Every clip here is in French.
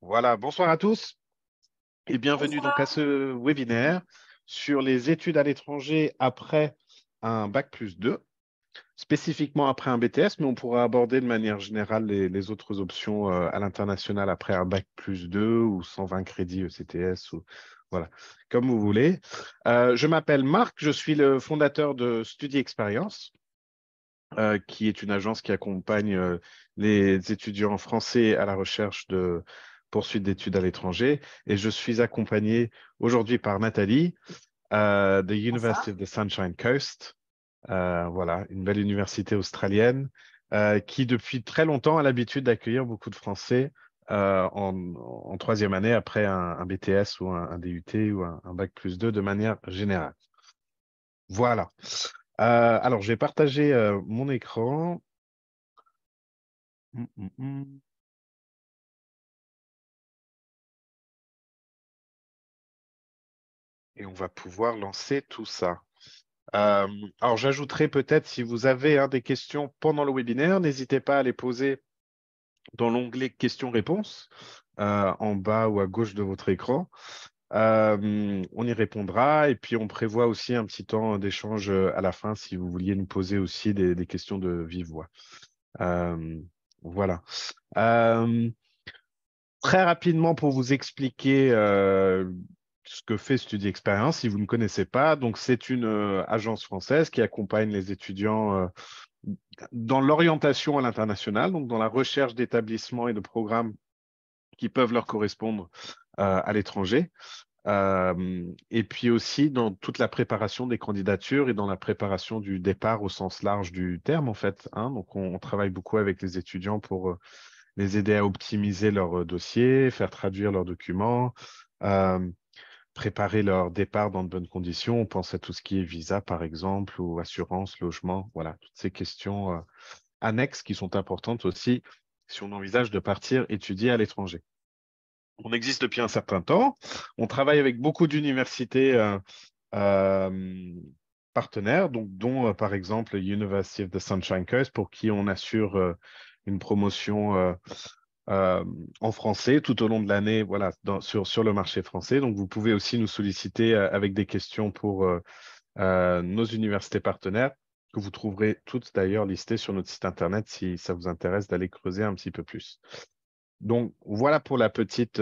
Voilà, bonsoir à tous et bienvenue donc à Bonsoir. ce webinaire sur les études à l'étranger après un bac+2, spécifiquement après un BTS, mais on pourra aborder de manière générale les autres options à l'international après un bac+2 ou 120 crédits ECTS, ou voilà, comme vous voulez. Je m'appelle Marc, je suis le fondateur de Study Experience, qui est une agence qui accompagne les étudiants français à la recherche de poursuite d'études à l'étranger. Et je suis accompagné aujourd'hui par Nathalie de University Bonsoir. of the Sunshine Coast. Voilà, une belle université australienne qui, depuis très longtemps, a l'habitude d'accueillir beaucoup de Français en troisième année après un BTS ou un DUT ou un bac+2 de manière générale. Voilà. Alors, je vais partager mon écran. Mm, mm, mm. Et on va pouvoir lancer tout ça. Euh, alors, j'ajouterai peut-être, si vous avez des questions pendant le webinaire, n'hésitez pas à les poser dans l'onglet questions-réponses, en bas ou à gauche de votre écran. On y répondra et puis on prévoit aussi un petit temps d'échange à la fin si vous vouliez nous poser aussi des questions de vive voix. Euh, voilà. Euh, Très rapidement pour vous expliquer ce que fait Study Experience, si vous ne connaissez pas. Donc, c'est une agence française qui accompagne les étudiants dans l'orientation à l'international, donc dans la recherche d'établissements et de programmes qui peuvent leur correspondre à l'étranger. Et puis aussi dans toute la préparation des candidatures et dans la préparation du départ au sens large du terme, en fait, hein. Donc, on travaille beaucoup avec les étudiants pour les aider à optimiser leur dossier, faire traduire leurs documents, euh, préparer leur départ dans de bonnes conditions. On pense à tout ce qui est visa, par exemple, ou assurance, logement, voilà, toutes ces questions annexes qui sont importantes aussi si on envisage de partir étudier à l'étranger. On existe depuis un certain temps. On travaille avec beaucoup d'universités euh, partenaires, donc, dont par exemple University of the Sunshine Coast, pour qui on assure une promotion euh, en français tout au long de l'année, voilà, sur le marché français. Donc, vous pouvez aussi nous solliciter avec des questions pour nos universités partenaires, que vous trouverez toutes d'ailleurs listées sur notre site internet si ça vous intéresse d'aller creuser un petit peu plus. Donc, voilà pour la petite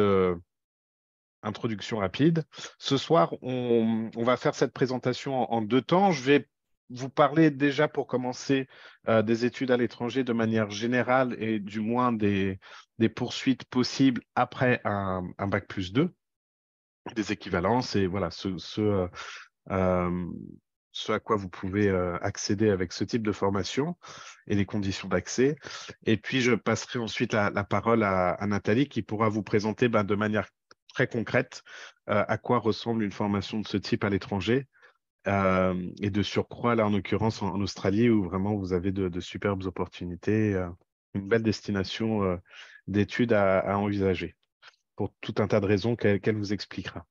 introduction rapide. Ce soir, on va faire cette présentation en deux temps. Je vais vous parler déjà pour commencer des études à l'étranger de manière générale et du moins des poursuites possibles après un bac+2, des équivalences et voilà euh, ce à quoi vous pouvez accéder avec ce type de formation et les conditions d'accès. Et puis, je passerai ensuite la parole à Nathalie qui pourra vous présenter de manière très concrète à quoi ressemble une formation de ce type à l'étranger. Et de surcroît, là, en l'occurrence, en Australie, où vraiment vous avez de superbes opportunités, une belle destination d'études à envisager, pour tout un tas de raisons qu'elle vous expliquera.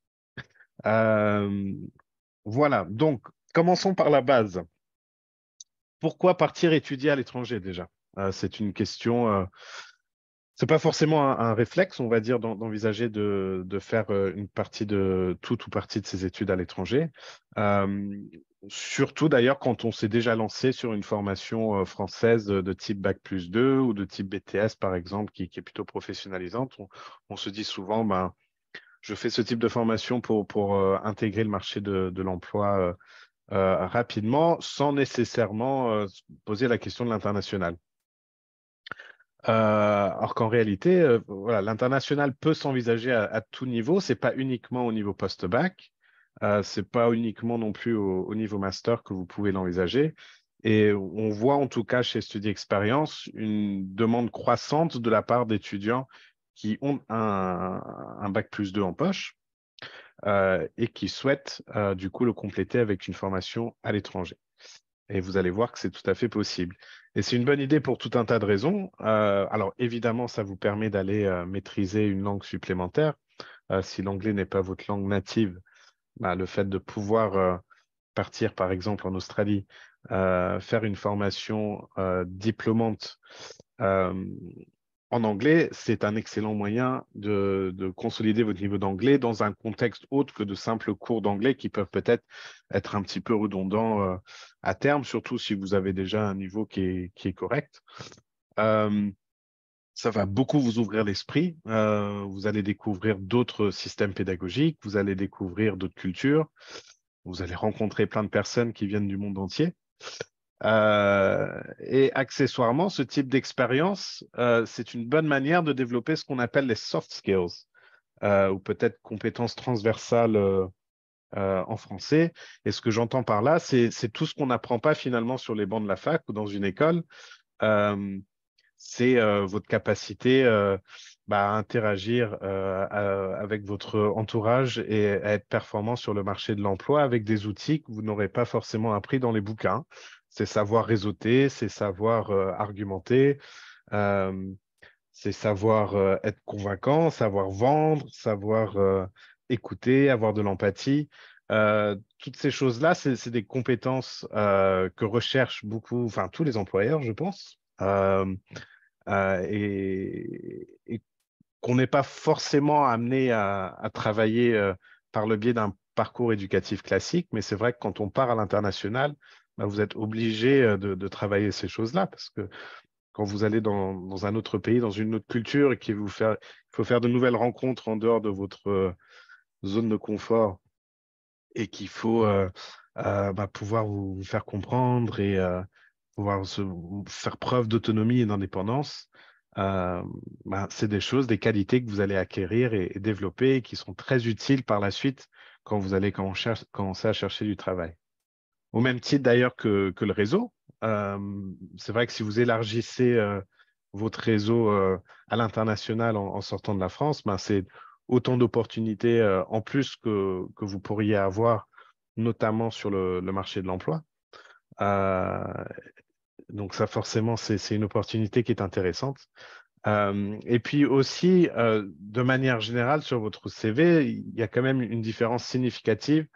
Euh, voilà, donc commençons par la base. Pourquoi partir étudier à l'étranger déjà? C'est une question, c'est pas forcément un réflexe, on va dire, d'envisager de faire une partie de toute ou partie de ses études à l'étranger. Euh, Surtout d'ailleurs quand on s'est déjà lancé sur une formation française de type bac+2 ou de type BTS par exemple, qui est plutôt professionnalisante. On se dit souvent, ben, je fais ce type de formation pour intégrer le marché de l'emploi rapidement sans nécessairement se poser la question de l'international. Alors qu'en réalité, voilà, l'international peut s'envisager à tout niveau. C'est pas uniquement au niveau post-bac, c'est pas uniquement non plus au niveau master que vous pouvez l'envisager. Et on voit en tout cas chez Study Experience une demande croissante de la part d'étudiants qui ont un bac+2 en poche et qui souhaitent du coup le compléter avec une formation à l'étranger. Et vous allez voir que c'est tout à fait possible. Et c'est une bonne idée pour tout un tas de raisons. Alors évidemment, ça vous permet d'aller maîtriser une langue supplémentaire. Si l'anglais n'est pas votre langue native, le fait de pouvoir partir par exemple en Australie, faire une formation diplômante euh, en anglais, c'est un excellent moyen de consolider votre niveau d'anglais dans un contexte autre que de simples cours d'anglais qui peuvent peut-être être un petit peu redondants à terme, surtout si vous avez déjà un niveau qui est correct. Euh, Ça va beaucoup vous ouvrir l'esprit. Vous allez découvrir d'autres systèmes pédagogiques, vous allez découvrir d'autres cultures, vous allez rencontrer plein de personnes qui viennent du monde entier. Et accessoirement, ce type d'expérience, c'est une bonne manière de développer ce qu'on appelle les soft skills, ou peut-être compétences transversales en français. Et ce que j'entends par là, c'est tout ce qu'on n'apprend pas finalement sur les bancs de la fac ou dans une école. Euh, c'est votre capacité à interagir avec votre entourage et à être performant sur le marché de l'emploi avec des outils que vous n'aurez pas forcément appris dans les bouquins. C'est savoir réseauter, c'est savoir argumenter, euh, c'est savoir être convaincant, savoir vendre, savoir écouter, avoir de l'empathie. Toutes ces choses-là, c'est des compétences que recherchent beaucoup, enfin tous les employeurs, je pense. Et qu'on n'est pas forcément amené à travailler par le biais d'un parcours éducatif classique, mais c'est vrai que quand on part à l'international, vous êtes obligé de travailler ces choses-là, parce que quand vous allez dans un autre pays, dans une autre culture, et il faut faire de nouvelles rencontres en dehors de votre zone de confort, et qu'il faut pouvoir vous faire comprendre et pouvoir faire preuve d'autonomie et d'indépendance, euh, c'est des choses, des qualités que vous allez acquérir et développer et qui sont très utiles par la suite quand vous allez commencer à chercher du travail. Au même titre d'ailleurs que le réseau. Euh, c'est vrai que si vous élargissez votre réseau à l'international en sortant de la France, c'est autant d'opportunités en plus que vous pourriez avoir, notamment sur le marché de l'emploi. Euh, donc ça, forcément, c'est une opportunité qui est intéressante. Et puis aussi, de manière générale, sur votre CV, il y a quand même une différence significative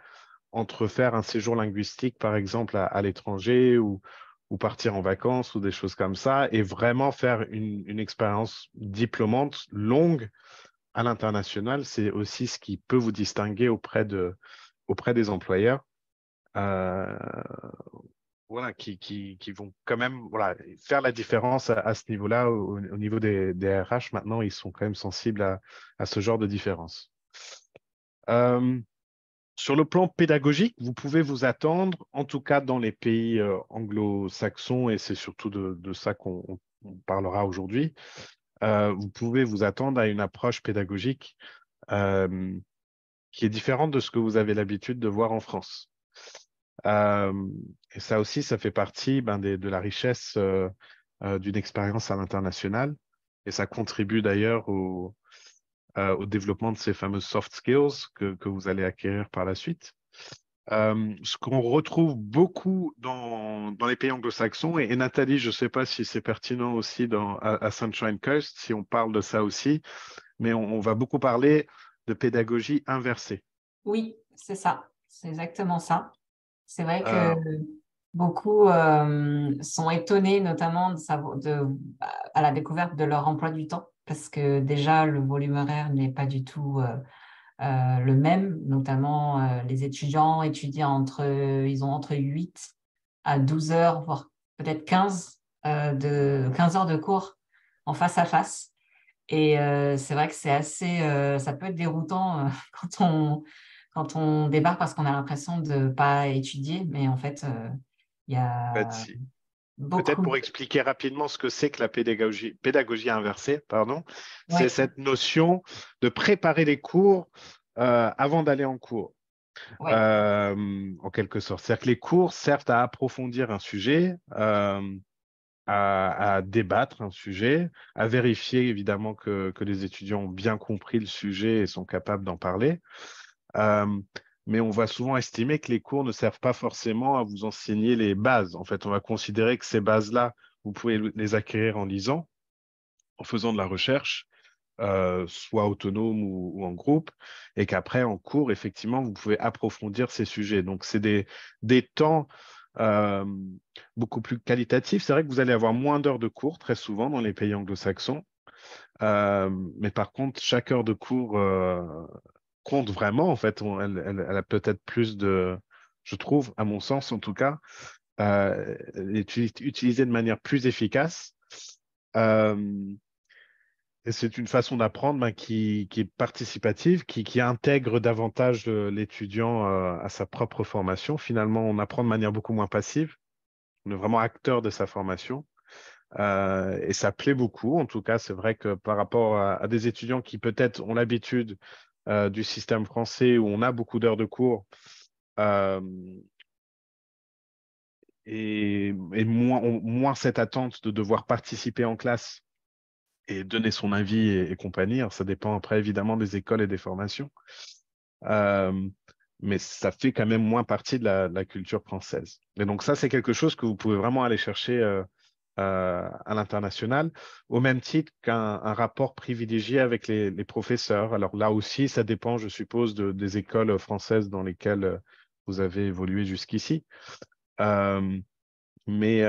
entre faire un séjour linguistique, par exemple, à l'étranger ou partir en vacances ou des choses comme ça, et vraiment faire une expérience diplômante longue à l'international. C'est aussi ce qui peut vous distinguer auprès des employeurs. Euh, voilà, qui vont quand même voilà, faire la différence à ce niveau-là. Au niveau des RH, maintenant, ils sont quand même sensibles à ce genre de différence. Euh, Sur le plan pédagogique, vous pouvez vous attendre, en tout cas dans les pays anglo-saxons, et c'est surtout de ça on parlera aujourd'hui, vous pouvez vous attendre à une approche pédagogique euh, qui est différente de ce que vous avez l'habitude de voir en France. Euh, et ça aussi, ça fait partie de la richesse d'une expérience à l'international, et ça contribue d'ailleurs au développement de ces fameuses soft skills que vous allez acquérir par la suite. Ce qu'on retrouve beaucoup dans les pays anglo-saxons, et Nathalie, je ne sais pas si c'est pertinent aussi à Sunshine Coast, si on parle de ça aussi, mais on va beaucoup parler de pédagogie inversée. Oui, c'est ça. C'est exactement ça. C'est vrai que Euh, beaucoup sont étonnés, notamment à la découverte de leur emploi du temps, parce que déjà, le volume horaire n'est pas du tout le même, notamment les étudiants étudient ils ont entre 8 à 12 heures, voire peut-être 15 heures de cours en face à face. Et c'est vrai que ça peut être déroutant quand on débarque parce qu'on a l'impression de ne pas étudier, mais en fait, il y a si- Peut-être beaucoup. pour expliquer rapidement ce que c'est que la pédagogie inversée, pardon, c'est Oui, cette notion de préparer les cours avant d'aller en cours. oui, En quelque sorte. C'est-à-dire que les cours servent à approfondir un sujet, à débattre un sujet, à vérifier évidemment que les étudiants ont bien compris le sujet et sont capables d'en parler. Euh, mais on va souvent estimer que les cours ne servent pas forcément à vous enseigner les bases. En fait, on va considérer que ces bases-là, vous pouvez les acquérir en lisant, en faisant de la recherche, soit autonome ou en groupe, et qu'après, en cours, effectivement, vous pouvez approfondir ces sujets. Donc, c'est des temps euh, beaucoup plus qualitatifs. C'est vrai que vous allez avoir moins d'heures de cours très souvent dans les pays anglo-saxons. Mais par contre, chaque heure de cours compte vraiment. En fait, elle a peut-être plus de, je trouve, à mon sens en tout cas, est utilisée de manière plus efficace. Euh, et c'est une façon d'apprendre qui est participative, qui intègre davantage l'étudiant à sa propre formation. Finalement, on apprend de manière beaucoup moins passive. On est vraiment acteur de sa formation. Et ça plaît beaucoup. En tout cas, c'est vrai que par rapport à des étudiants qui peut-être ont l'habitude du système français où on a beaucoup d'heures de cours euh, et moins cette attente de devoir participer en classe et donner son avis et compagnie. Alors, ça dépend après évidemment des écoles et des formations. Euh, mais ça fait quand même moins partie de la culture française. Et donc ça, c'est quelque chose que vous pouvez vraiment aller chercher à l'international, au même titre qu'un rapport privilégié avec les professeurs. Alors là aussi, ça dépend, je suppose, des écoles françaises dans lesquelles vous avez évolué jusqu'ici. Euh, mais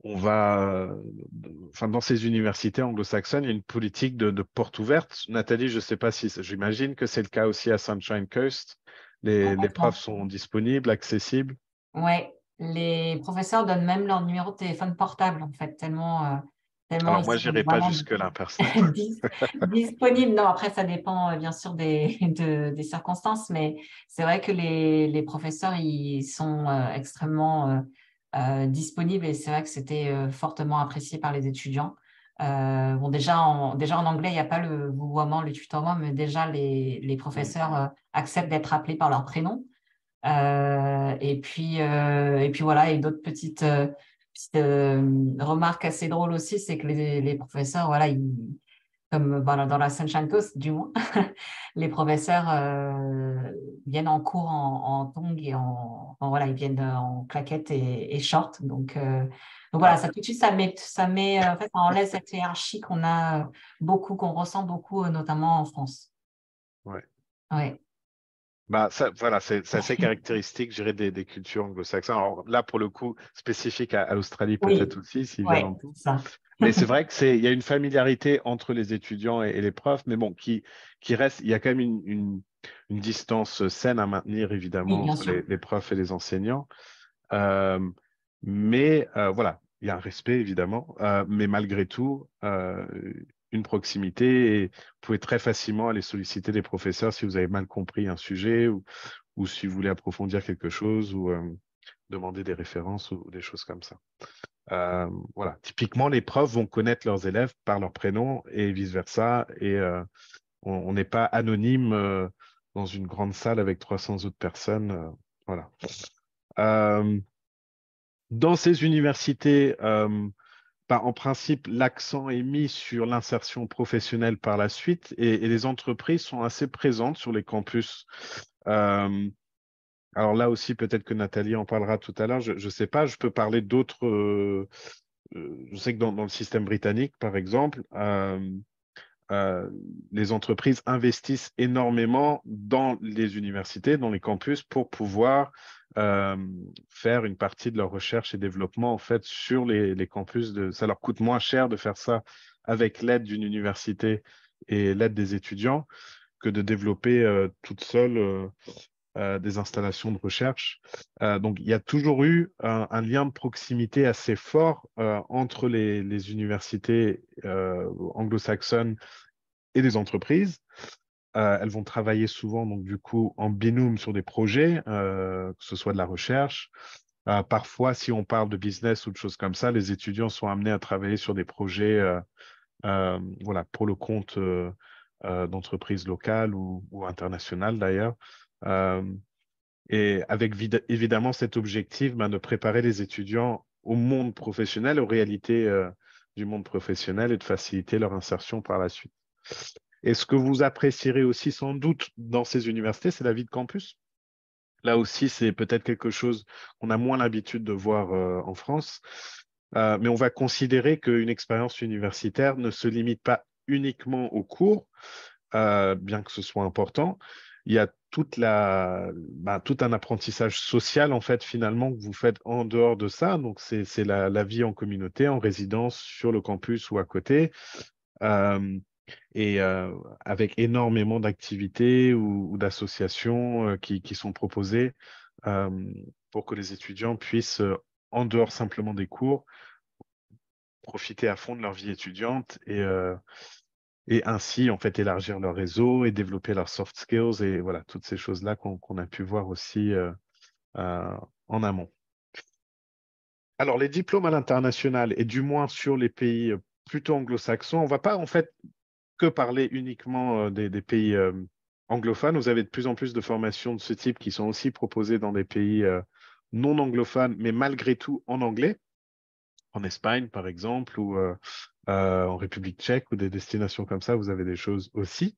on va, enfin, dans ces universités anglo-saxonnes, il y a une politique de porte ouverte. Nathalie, je ne sais pas si, j'imagine que c'est le cas aussi à Sunshine Coast. Les profs Complètement. sont disponibles, accessibles. Ouais, les professeurs donnent même leur numéro de téléphone portable, en fait, tellement Alors ils moi, sont j'irai pas vraiment jusque-là, personne. disponibles. Non, après, ça dépend bien sûr des circonstances, mais c'est vrai que les professeurs, ils sont extrêmement disponibles et c'est vrai que c'était fortement apprécié par les étudiants. Bon, déjà en anglais, il n'y a pas le vouvoiement, le tutoiement, mais déjà les professeurs acceptent d'être appelés par leur prénom. Et puis voilà, et d'autres petites remarques assez drôles aussi, c'est que les professeurs, voilà, comme voilà, dans la Sunshine Coast, du moins, les professeurs viennent en cours en tongs et voilà, ils viennent en claquettes et shorts. Donc voilà, Ah, ça tout de suite, ça met en fait, ça enlève cette hiérarchie qu'on a beaucoup, qu'on ressent beaucoup, notamment en France. ouais. Ouais. Bah, ça, voilà, c'est assez caractéristique, je dirais, des cultures anglo-saxonnes. Alors là, pour le coup, spécifique à l'Australie peut-être Oui, aussi, s'ils viennent en ouais, tout. c'est ça. Mais c'est vrai il y a une familiarité entre les étudiants et les profs, mais bon, qui reste, il y a quand même une distance saine à maintenir, Oui, évidemment, bien entre sûr. les profs et les enseignants. Euh, mais voilà, il y a un respect, évidemment, mais malgré tout, une proximité. Et vous pouvez très facilement aller solliciter les professeurs si vous avez mal compris un sujet ou si vous voulez approfondir quelque chose ou demander des références ou des choses comme ça. Voilà, typiquement, les profs vont connaître leurs élèves par leur prénom et vice-versa. Et on n'est pas anonyme dans une grande salle avec 300 autres personnes. Voilà. Euh, dans ces universités, bah, en principe, l'accent est mis sur l'insertion professionnelle par la suite et les entreprises sont assez présentes sur les campus. Euh, alors là aussi, peut-être que Nathalie en parlera tout à l'heure. Je ne sais pas, je peux parler d'autres. Je sais que dans le système britannique, par exemple, euh, les entreprises investissent énormément dans les universités, dans les campus, pour pouvoir euh, faire une partie de leur recherche et développement en fait sur les campus. Ça leur coûte moins cher de faire ça avec l'aide d'une université et l'aide des étudiants que de développer toute seule des installations de recherche. Donc, il y a toujours eu un lien de proximité assez fort entre les universités anglo-saxonnes et les entreprises. Elles vont travailler souvent, donc du coup, en binôme sur des projets, que ce soit de la recherche. Parfois, si on parle de business ou de choses comme ça, les étudiants sont amenés à travailler sur des projets voilà, pour le compte d'entreprises locales ou internationales d'ailleurs. Euh, et avec évidemment cet objectif de préparer les étudiants au monde professionnel, aux réalités du monde professionnel et de faciliter leur insertion par la suite. Et ce que vous apprécierez aussi sans doute dans ces universités, c'est la vie de campus. Là aussi, c'est peut-être quelque chose qu'on a moins l'habitude de voir en France, mais on va considérer qu'une expérience universitaire ne se limite pas uniquement aux cours, bien que ce soit important. il y a tout un apprentissage social, en fait, finalement, que vous faites en dehors de ça. Donc, c'est la vie en communauté, en résidence, sur le campus ou à côté. Euh, et avec énormément d'activités ou d'associations qui sont proposées euh, pour que les étudiants puissent, en dehors simplement des cours, profiter à fond de leur vie étudiante et ainsi en fait élargir leur réseau et développer leurs soft skills et voilà toutes ces choses-là qu'on a pu voir aussi euh, en amont. Alors les diplômes à l'international et du moins sur les pays plutôt anglo-saxons, on ne va pas en fait que parler uniquement des pays anglophones. Vous avez de plus en plus de formations de ce type qui sont aussi proposées dans des pays non anglophones, mais malgré tout en anglais, en Espagne par exemple, ou en République tchèque, ou des destinations comme ça, vous avez des choses aussi.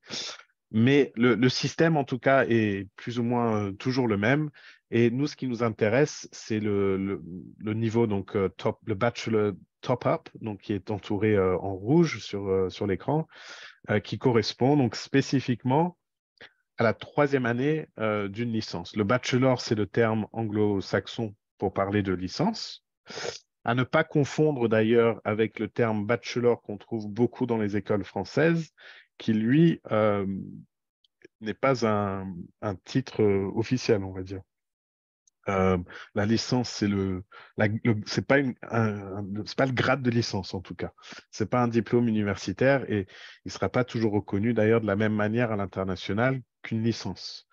Mais le système, en tout cas, est plus ou moins toujours le même. Et nous, ce qui nous intéresse, c'est le niveau, donc le bachelor top up, donc qui est entouré en rouge sur l'écran, qui correspond donc spécifiquement à la troisième année d'une licence. Le bachelor, c'est le terme anglo-saxon pour parler de licence. À ne pas confondre d'ailleurs avec le terme bachelor qu'on trouve beaucoup dans les écoles françaises, qui lui n'est pas un titre officiel, on va dire. Euh, la licence, c'est pas c'est pas le grade de licence en tout cas. C'est pas un diplôme universitaire et il sera pas toujours reconnu d'ailleurs de la même manière à l'international qu'une licence.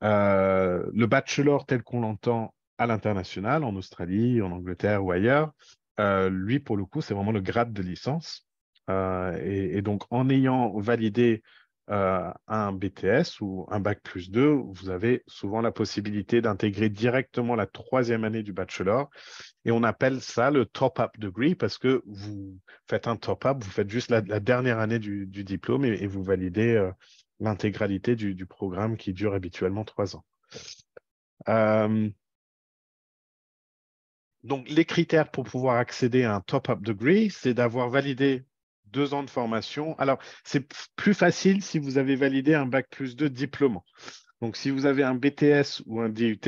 Le bachelor tel qu'on l'entend à l'international, en Australie, en Angleterre ou ailleurs, lui pour le coup, c'est vraiment le grade de licence. Et donc en ayant validé un BTS ou un bac plus 2, vous avez souvent la possibilité d'intégrer directement la troisième année du bachelor. Et on appelle ça le top-up degree parce que vous faites un top-up, vous faites juste la dernière année du diplôme et vous validez l'intégralité du programme qui dure habituellement 3 ans. Euh, donc, les critères pour pouvoir accéder à un top-up degree, c'est d'avoir validé 2 ans de formation. Alors, c'est plus facile si vous avez validé un bac plus 2 diplômant. Donc, si vous avez un BTS ou un DUT,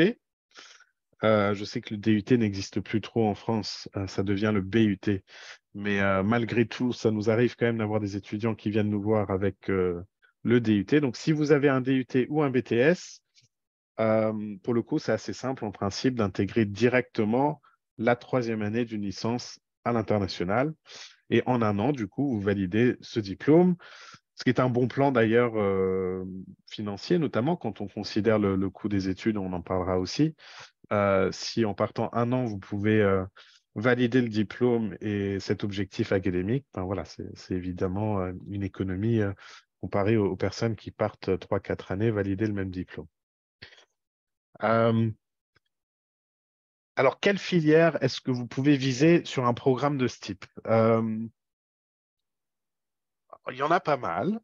je sais que le DUT n'existe plus trop en France, ça devient le BUT. Mais malgré tout, ça nous arrive quand même d'avoir des étudiants qui viennent nous voir avec le DUT. Donc, si vous avez un DUT ou un BTS, pour le coup, c'est assez simple en principe d'intégrer directement la troisième année d'une licence à l'international. Et en un an, du coup, vous validez ce diplôme, ce qui est un bon plan d'ailleurs financier, notamment quand on considère le coût des études, on en parlera aussi. Si en partant un an, vous pouvez valider le diplôme et cet objectif académique, ben voilà, c'est évidemment une économie comparée aux personnes qui partent 3-4 années valider le même diplôme. Alors, quelle filière est-ce que vous pouvez viser sur un programme de ce type? Il y en a pas mal.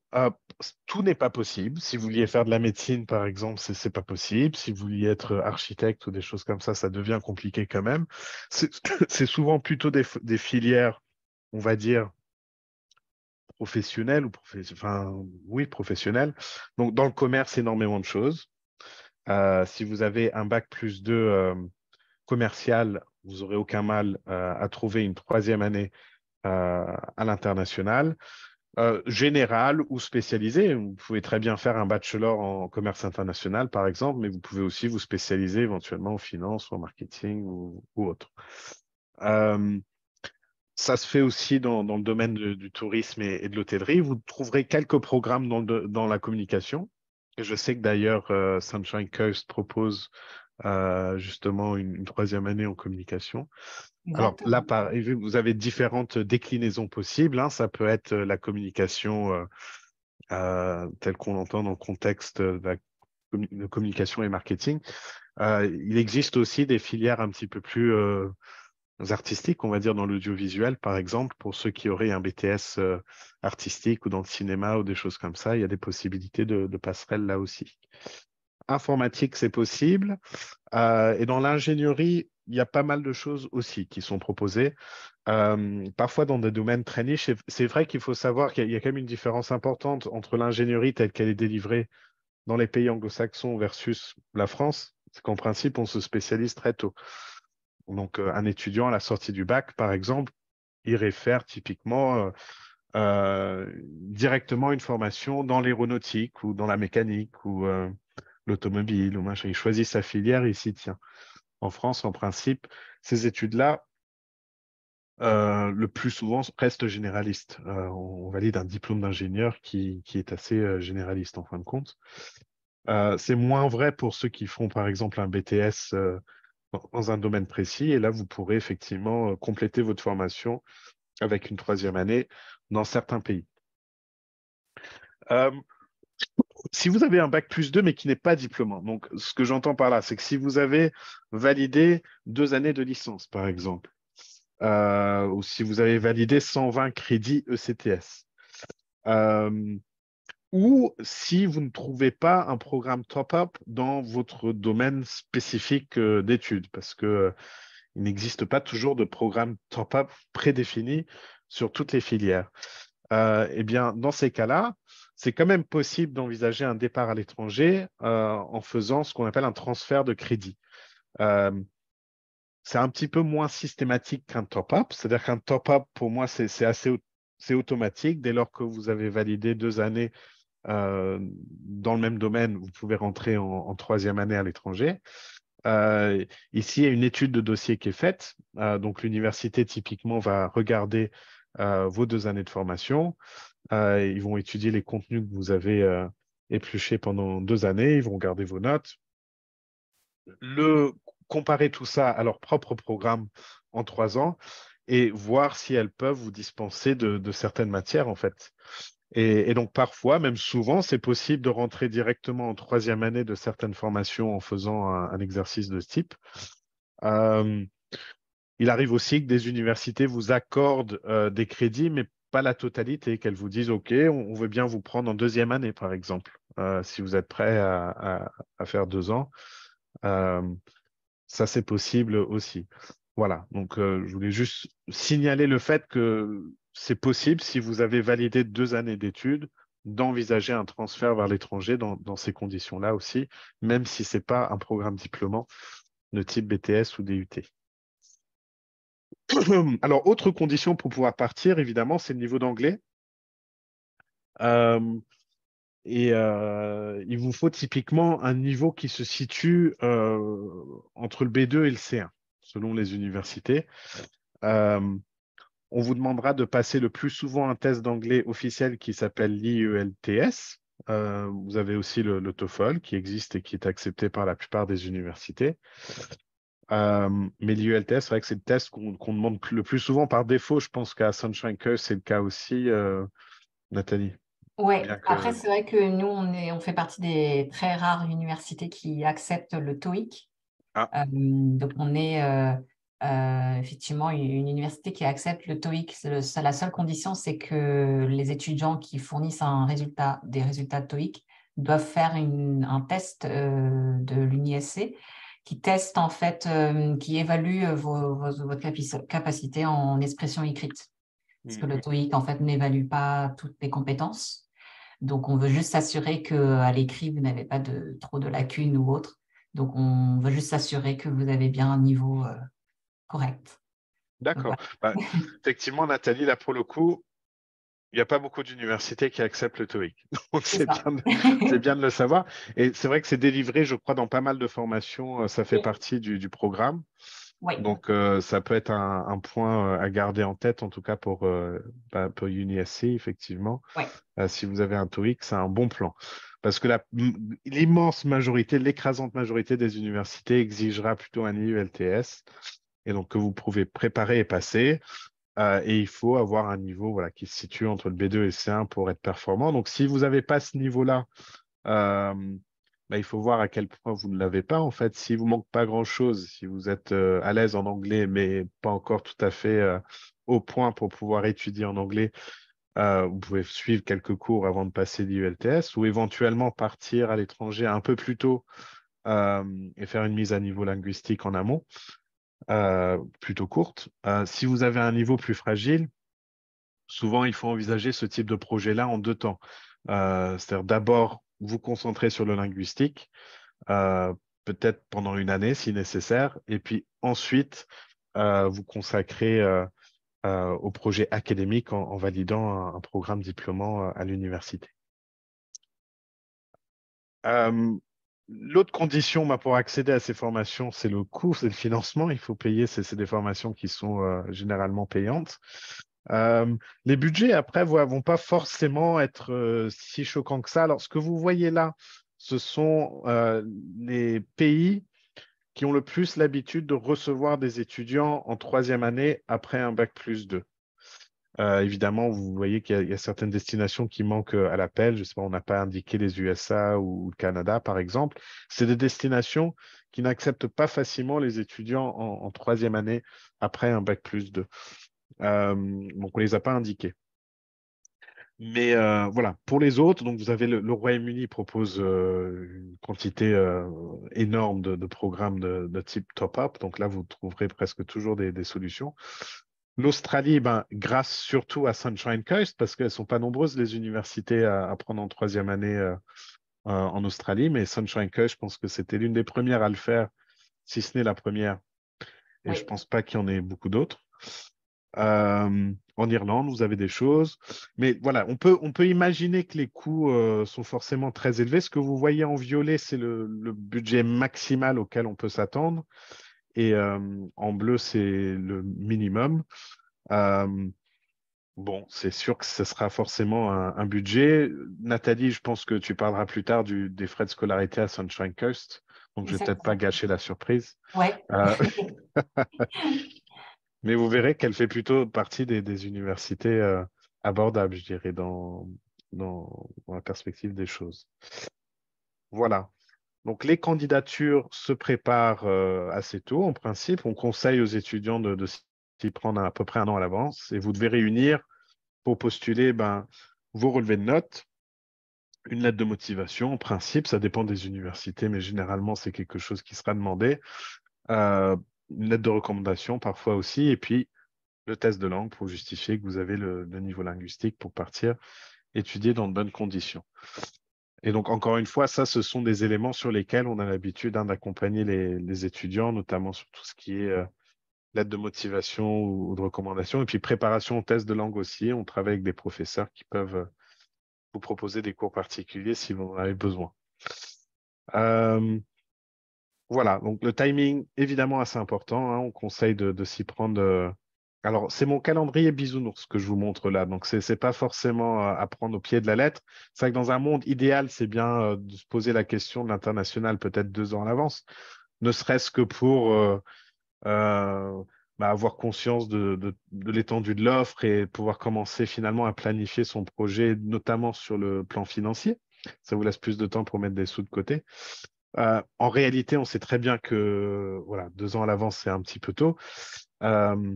Tout n'est pas possible. Si vous vouliez faire de la médecine, par exemple, c'est pas possible. Si vous vouliez être architecte ou des choses comme ça devient compliqué quand même. C'est c'est souvent plutôt des filières, on va dire, professionnelles ou enfin, oui, professionnelles. Donc, dans le commerce, énormément de choses. Si vous avez un bac plus 2 commercial, vous n'aurez aucun mal à trouver une troisième année à l'international. Général ou spécialisé. Vous pouvez très bien faire un bachelor en commerce international, par exemple, mais vous pouvez aussi vous spécialiser éventuellement en finance ou en marketing ou autre. Euh, Ça se fait aussi dans le domaine du tourisme et de l'hôtellerie. Vous trouverez quelques programmes dans la communication. Et je sais que d'ailleurs, Sunshine Coast propose justement une troisième année en communication. Alors là, Exactement. vous avez différentes déclinaisons possibles, hein. Ça peut être la communication telle qu'on l'entend dans le contexte de la de communication et marketing. Il existe aussi des filières un petit peu plus artistiques, on va dire dans l'audiovisuel, par exemple, pour ceux qui auraient un BTS artistique ou dans le cinéma ou des choses comme ça, il y a des possibilités de passerelles là aussi. Informatique, c'est possible. Et dans l'ingénierie, il y a pas mal de choses aussi qui sont proposées, parfois dans des domaines très niches. C'est vrai qu'il faut savoir qu'il y a quand même une différence importante entre l'ingénierie telle qu'elle est délivrée dans les pays anglo-saxons versus la France, c'est qu'en principe, on se spécialise très tôt. Donc, un étudiant à la sortie du bac, par exemple, il réfère typiquement directement une formation dans l'aéronautique ou dans la mécanique ou l'automobile ou machin. Il choisit sa filière, il s'y tient. En France, en principe, ces études-là, le plus souvent, restent généralistes. On valide un diplôme d'ingénieur qui est assez généraliste en fin de compte. C'est moins vrai pour ceux qui font, par exemple, un BTS dans un domaine précis. Et là, vous pourrez effectivement compléter votre formation avec une troisième année dans certains pays. Euh, Si vous avez un bac plus 2, mais qui n'est pas diplômant, donc ce que j'entends par là, c'est que si vous avez validé 2 années de licence, par exemple, ou si vous avez validé 120 crédits ECTS, euh, ou si vous ne trouvez pas un programme top-up dans votre domaine spécifique d'études, parce que il n'existe pas toujours de programme top-up prédéfini sur toutes les filières. Eh bien, dans ces cas-là, c'est quand même possible d'envisager un départ à l'étranger en faisant ce qu'on appelle un transfert de crédit. Euh, c'est un petit peu moins systématique qu'un top-up. C'est-à-dire qu'un top-up, pour moi, c'est automatique. Dès lors que vous avez validé 2 années dans le même domaine, vous pouvez rentrer en troisième année à l'étranger. Ici, il y a une étude de dossier qui est faite. Donc, l'université, typiquement, va regarder vos 2 années de formation. Ils vont étudier les contenus que vous avez épluchés pendant 2 années. Ils vont regarder vos notes, comparer tout ça à leur propre programme en 3 ans et voir si elles peuvent vous dispenser de certaines matières, en fait. Et donc, parfois, même souvent, c'est possible de rentrer directement en troisième année de certaines formations en faisant un exercice de ce type. Euh, il arrive aussi que des universités vous accordent des crédits, mais pas la totalité, qu'elles vous disent, OK, on veut bien vous prendre en deuxième année, par exemple, si vous êtes prêt à faire 2 ans. Euh, Ça, c'est possible aussi. Voilà, donc je voulais juste signaler le fait que c'est possible, si vous avez validé 2 années d'études, d'envisager un transfert vers l'étranger dans ces conditions-là aussi, même si ce n'est pas un programme diplômant de type BTS ou DUT. Alors, autre condition pour pouvoir partir, évidemment, c'est le niveau d'anglais. Euh, il vous faut typiquement un niveau qui se situe entre le B2 et le C1, selon les universités. Euh, on vous demandera de passer le plus souvent un test d'anglais officiel qui s'appelle l'IELTS. Vous avez aussi le TOEFL qui existe et qui est accepté par la plupart des universités. Mais l'IELTS, c'est vrai que c'est le test qu'on demande le plus souvent par défaut. Je pense qu'à Sunshine Coast, c'est le cas aussi, Nathalie. Ouais, Bien après, que. c'est vrai que nous, on fait partie des très rares universités qui acceptent le TOEIC. Ah, Donc, on est effectivement une université qui accepte le TOEIC. La seule condition, c'est que les étudiants qui fournissent des résultats de TOEIC doivent faire un test de l'UNISC qui teste, en fait, qui évalue votre capacité en expression écrite. Parce que le mhm. TOEIC, en fait, n'évalue pas toutes les compétences. Donc, on veut juste s'assurer qu'à l'écrit, vous n'avez pas trop de lacunes ou autre. Donc, on veut juste s'assurer que vous avez bien un niveau correct. Donc, D'accord. voilà. Bah, effectivement, Nathalie, là, pour le coup, il n'y a pas beaucoup d'universités qui acceptent le TOEIC. Donc, C'est ça. c'est bien de le savoir. Et c'est vrai que c'est délivré, je crois, dans pas mal de formations. Ça fait Oui, partie du programme. oui, Donc, ça peut être un point à garder en tête, en tout cas pour UniSC, effectivement. oui. Si vous avez un TOEIC, c'est un bon plan. Parce que l'immense majorité, l'écrasante majorité des universités exigera plutôt un IELTS. Et donc, que vous pouvez préparer et passer. Et il faut avoir un niveau voilà, qui se situe entre le B2 et le C1 pour être performant. Donc, si vous n'avez pas ce niveau-là, euh, il faut voir à quel point vous ne l'avez pas. En fait, s'il vous manque pas grand-chose, si vous êtes à l'aise en anglais, mais pas encore tout à fait au point pour pouvoir étudier en anglais, vous pouvez suivre quelques cours avant de passer l'IELTS ou éventuellement partir à l'étranger un peu plus tôt et faire une mise à niveau linguistique en amont, plutôt courte. Si vous avez un niveau plus fragile, souvent il faut envisager ce type de projet-là en 2 temps. C'est-à-dire d'abord vous concentrer sur le linguistique, peut-être pendant une année si nécessaire, et puis ensuite vous consacrer au projet académique en validant un programme diplômant à l'université. L'autre condition pour accéder à ces formations, c'est le coût, c'est le financement. Il faut payer, c'est des formations qui sont généralement payantes. Les budgets, après, ne vont pas forcément être si choquants que ça. Alors, ce que vous voyez là, ce sont les pays qui ont le plus l'habitude de recevoir des étudiants en troisième année après un bac+2. Évidemment, vous voyez qu'il y a certaines destinations qui manquent à l'appel. Je sais pas, on n'a pas indiqué les USA ou le Canada, par exemple. C'est des destinations qui n'acceptent pas facilement les étudiants en troisième année après un bac+2. Donc, on ne les a pas indiqués. Mais voilà, pour les autres, donc vous avez le Royaume-Uni propose une quantité énorme de programmes de type top-up. Donc là, vous trouverez presque toujours des solutions. L'Australie, grâce surtout à Sunshine Coast, parce qu'elles ne sont pas nombreuses les universités à prendre en troisième année en Australie, mais Sunshine Coast, je pense que c'était l'une des premières à le faire, si ce n'est la première. Et je ne Oui, pense pas qu'il y en ait beaucoup d'autres. En Irlande, vous avez des choses. Mais voilà, on peut imaginer que les coûts sont forcément très élevés. Ce que vous voyez en violet, c'est le budget maximal auquel on peut s'attendre. Et en bleu, c'est le minimum. Bon, c'est sûr que ce sera forcément un budget. Nathalie, je pense que tu parleras plus tard des frais de scolarité à Sunshine Coast. Donc, je vais peut-être pas exactement. gâcher la surprise. Ouais. Euh, mais vous verrez qu'elle fait plutôt partie des universités abordables, je dirais, dans la perspective des choses. Voilà. Donc, les candidatures se préparent assez tôt, en principe. On conseille aux étudiants de s'y prendre à peu près un an à l'avance. Et vous devez réunir pour postuler vos relevés de notes, une lettre de motivation. En principe, ça dépend des universités, mais généralement, c'est quelque chose qui sera demandé. Euh, une lettre de recommandation parfois aussi. Et puis, le test de langue pour justifier que vous avez le niveau linguistique pour partir étudier dans de bonnes conditions. Et donc, encore une fois, ça, ce sont des éléments sur lesquels on a l'habitude d'accompagner les étudiants, notamment sur tout ce qui est lettre de motivation ou de recommandation. Et puis, préparation au test de langue aussi. On travaille avec des professeurs qui peuvent vous proposer des cours particuliers si vous en avez besoin. Voilà, donc le timing, évidemment, assez important. On conseille de s'y prendre. Alors, c'est mon calendrier bisounours que je vous montre là. Donc, ce n'est pas forcément à prendre au pied de la lettre. C'est vrai que dans un monde idéal, c'est bien de se poser la question de l'international peut-être 2 ans à l'avance, ne serait-ce que pour euh, avoir conscience de l'étendue de l'offre et pouvoir commencer finalement à planifier son projet, notamment sur le plan financier. Ça vous laisse plus de temps pour mettre des sous de côté. En réalité, on sait très bien que voilà, 2 ans à l'avance, c'est un petit peu tôt. Euh,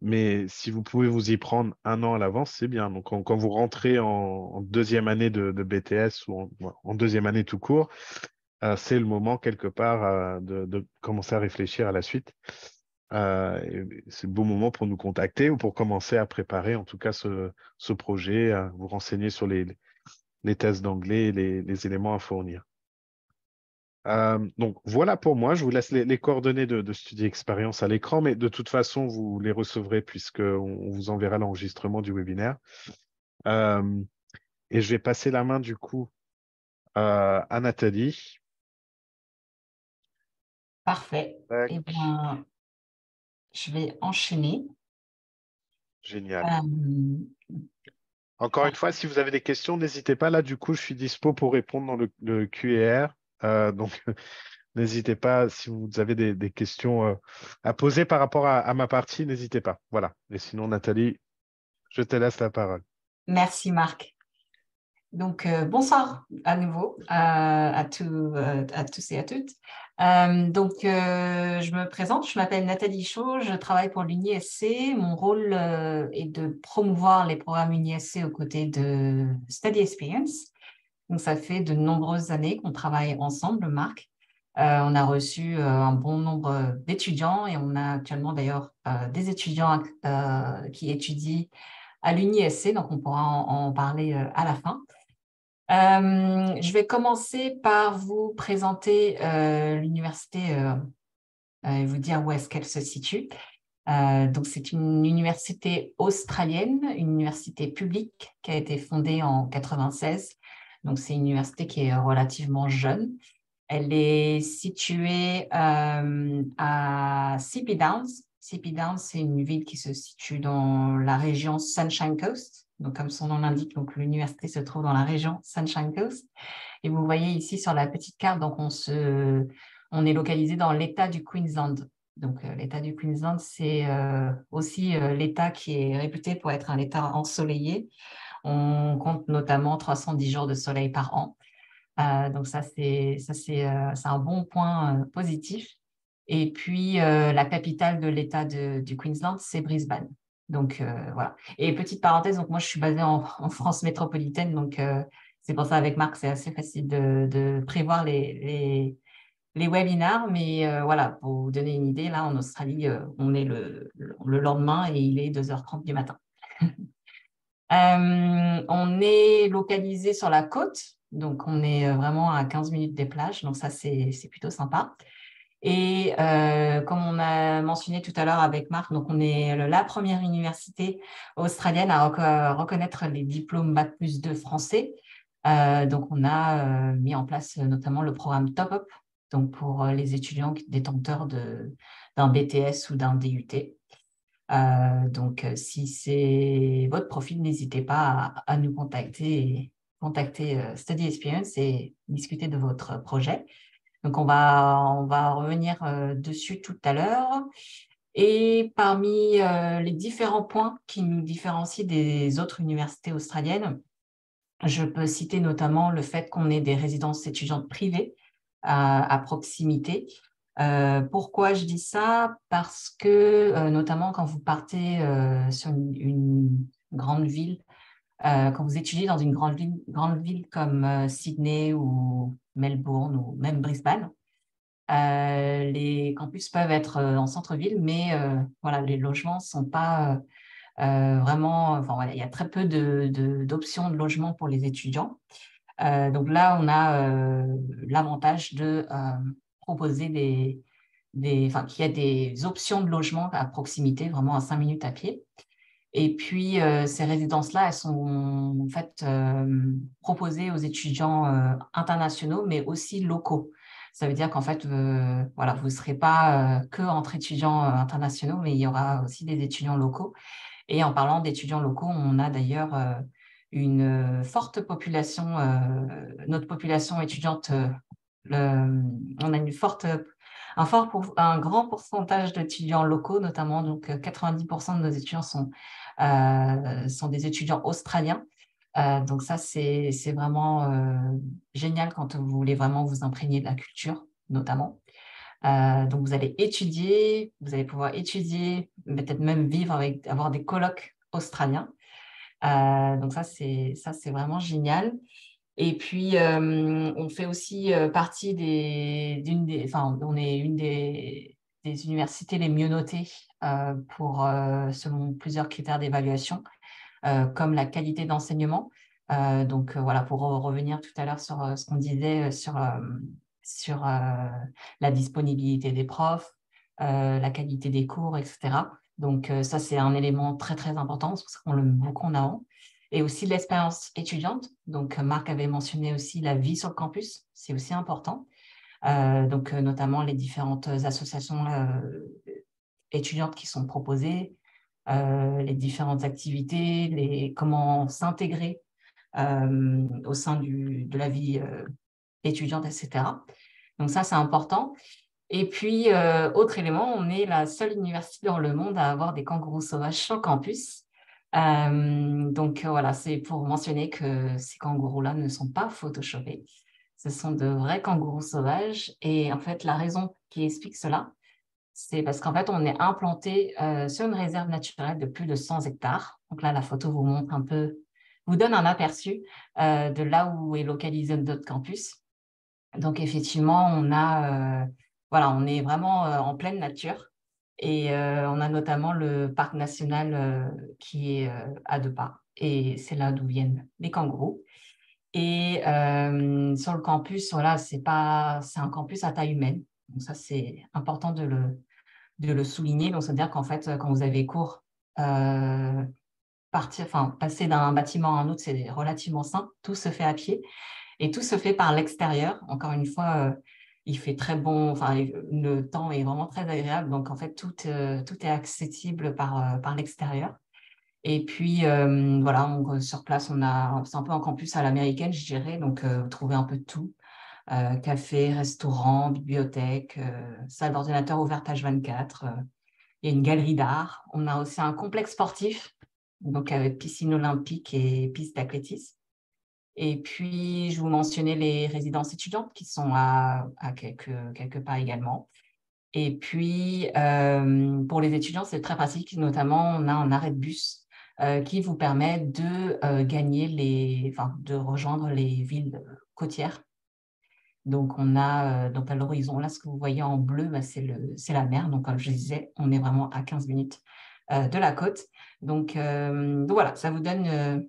mais si vous pouvez vous y prendre un an à l'avance, c'est bien. Donc, quand vous rentrez en deuxième année de BTS ou en deuxième année tout court, c'est le moment quelque part de commencer à réfléchir à la suite. C'est le bon moment pour nous contacter ou pour commencer à préparer en tout cas ce projet, à vous renseigner sur les tests d'anglais et les éléments à fournir. Donc voilà pour moi, je vous laisse les coordonnées de Study Expérience à l'écran, mais de toute façon, vous les recevrez puisqu'on vous enverra l'enregistrement du webinaire. Euh, et je vais passer la main du coup à Nathalie. Parfait. Eh Tac. bien, je vais enchaîner. Génial. Euh, Encore une fois, si vous avez des questions, n'hésitez pas. Là, du coup, je suis dispo pour répondre dans le Q&R. Donc, n'hésitez pas, si vous avez des questions à poser par rapport à ma partie, n'hésitez pas. Voilà. Et sinon, Nathalie, je te laisse la parole. Merci Marc. Donc, bonsoir à nouveau à tous et à toutes. Je me présente, je m'appelle Nathalie Chaud, je travaille pour l'UNISC. Mon rôle est de promouvoir les programmes UNISC aux côtés de Study Experience. Donc, ça fait de nombreuses années qu'on travaille ensemble, Marc. On a reçu un bon nombre d'étudiants et on a actuellement d'ailleurs des étudiants qui étudient à l'UNISC, donc on pourra en parler à la fin. Je vais commencer par vous présenter l'université et vous dire où est-ce qu'elle se situe. Donc, c'est une université australienne, une université publique qui a été fondée en 96. Donc, c'est une université qui est relativement jeune. Elle est située à Sippy Downs. Sippy Downs, c'est une ville qui se situe dans la région Sunshine Coast. Donc, comme son nom l'indique, donc l'université se trouve dans la région Sunshine Coast. Et vous voyez ici sur la petite carte, donc on est localisé dans l'État du Queensland. Donc, l'État du Queensland, c'est aussi l'État qui est réputé pour être un État ensoleillé. On compte notamment 310 jours de soleil par an. Donc, c'est un bon point positif. Et puis, la capitale de l'État du Queensland, c'est Brisbane. Donc, voilà. Et petite parenthèse, donc moi, je suis basée en France métropolitaine. Donc, c'est pour ça, avec Marc, c'est assez facile de prévoir les webinars. Mais voilà, pour vous donner une idée, là, en Australie, on est le lendemain et il est 2h30 du matin. On est localisé sur la côte, donc on est vraiment à 15 minutes des plages, donc ça, c'est plutôt sympa. Et comme on a mentionné tout à l'heure avec Marc, donc on est la première université australienne à reconnaître les diplômes Bac+2 français. Donc, on a mis en place notamment le programme Top Up, donc pour les étudiants détenteurs d'un BTS ou d'un DUT. Donc, si c'est votre profil, n'hésitez pas à nous contacter Study Experience et discuter de votre projet. Donc, on va revenir dessus tout à l'heure. Et parmi les différents points qui nous différencient des autres universités australiennes, je peux citer notamment le fait qu'on ait des résidences étudiantes privées à proximité. Pourquoi je dis ça? Parce que, notamment quand vous partez sur une grande ville, quand vous étudiez dans une grande ville comme Sydney ou Melbourne ou même Brisbane, les campus peuvent être en centre-ville, mais voilà, les logements ne sont pas vraiment, enfin, voilà, il y a très peu d'options de logement pour les étudiants. Donc là, on a l'avantage de proposer enfin, qu'il y a des options de logement à proximité, vraiment à 5 minutes à pied. Et puis, ces résidences-là, elles sont en fait proposées aux étudiants internationaux, mais aussi locaux. Ça veut dire qu'en fait, voilà, vous ne serez pas que entre étudiants internationaux, mais il y aura aussi des étudiants locaux. Et en parlant d'étudiants locaux, on a d'ailleurs une forte population, notre population étudiante, on a un grand pourcentage d'étudiants locaux, notamment donc 90% de nos étudiants sont des étudiants australiens. Donc ça, c'est vraiment génial quand vous voulez vraiment vous imprégner de la culture, notamment. Donc, vous allez étudier, vous allez pouvoir étudier, peut-être même avoir des colloques australiens. Donc, ça, c'est vraiment génial. Et puis, on fait aussi partie enfin, on est une des universités les mieux notées selon plusieurs critères d'évaluation, comme la qualité d'enseignement. Donc, voilà, pour revenir tout à l'heure sur ce qu'on disait sur la disponibilité des profs, la qualité des cours, etc. Donc, ça, c'est un élément très, très important, c'est pour ça qu'on le met beaucoup en avant. Et aussi l'expérience étudiante. Donc, Marc avait mentionné aussi la vie sur le campus, c'est aussi important. Donc, notamment les différentes associations étudiantes qui sont proposées, les différentes activités, comment s'intégrer au sein de la vie étudiante, etc. Donc ça, c'est important. Et puis, autre élément, on est la seule université dans le monde à avoir des kangourous sauvages sur le campus. Donc voilà, c'est pour mentionner que ces kangourous-là ne sont pas photoshopés. Ce sont de vrais kangourous sauvages. Et en fait, la raison qui explique cela, c'est parce qu'en fait, on est implanté sur une réserve naturelle de plus de 100 hectares. Donc là, la photo vous montre vous donne un aperçu de là où est localisé notre campus. Donc, effectivement, voilà, on est vraiment en pleine nature et on a notamment le parc national qui est à 2 pas et c'est là d'où viennent les kangourous. Et sur le campus, voilà, c'est un campus à taille humaine. Donc ça, c'est important de le souligner. Donc, c'est-à-dire qu'en fait, quand vous avez cours, passer d'un bâtiment à un autre, c'est relativement simple. Tout se fait à pied et tout se fait par l'extérieur. Encore une fois, il fait très bon, enfin, le temps est vraiment très agréable. Donc, en fait, tout est accessible par l'extérieur. Et puis, voilà, sur place, c'est un peu un campus à l'américaine, je dirais. Donc, vous trouvez un peu de tout. Café, restaurant, bibliothèque, salle d'ordinateur ouverte H24. Il y a une galerie d'art. On a aussi un complexe sportif, donc avec piscine olympique et piste d'athlétisme. Et puis, je vous mentionnais les résidences étudiantes qui sont à quelques pas également. Et puis, pour les étudiants, c'est très pratique. Notamment, on a un arrêt de bus qui vous permet de rejoindre les villes côtières. Donc, on a donc à l'horizon, là, ce que vous voyez en bleu, bah, c'est la mer. Donc, comme je disais, on est vraiment à 15 minutes de la côte. Donc, voilà, ça vous donne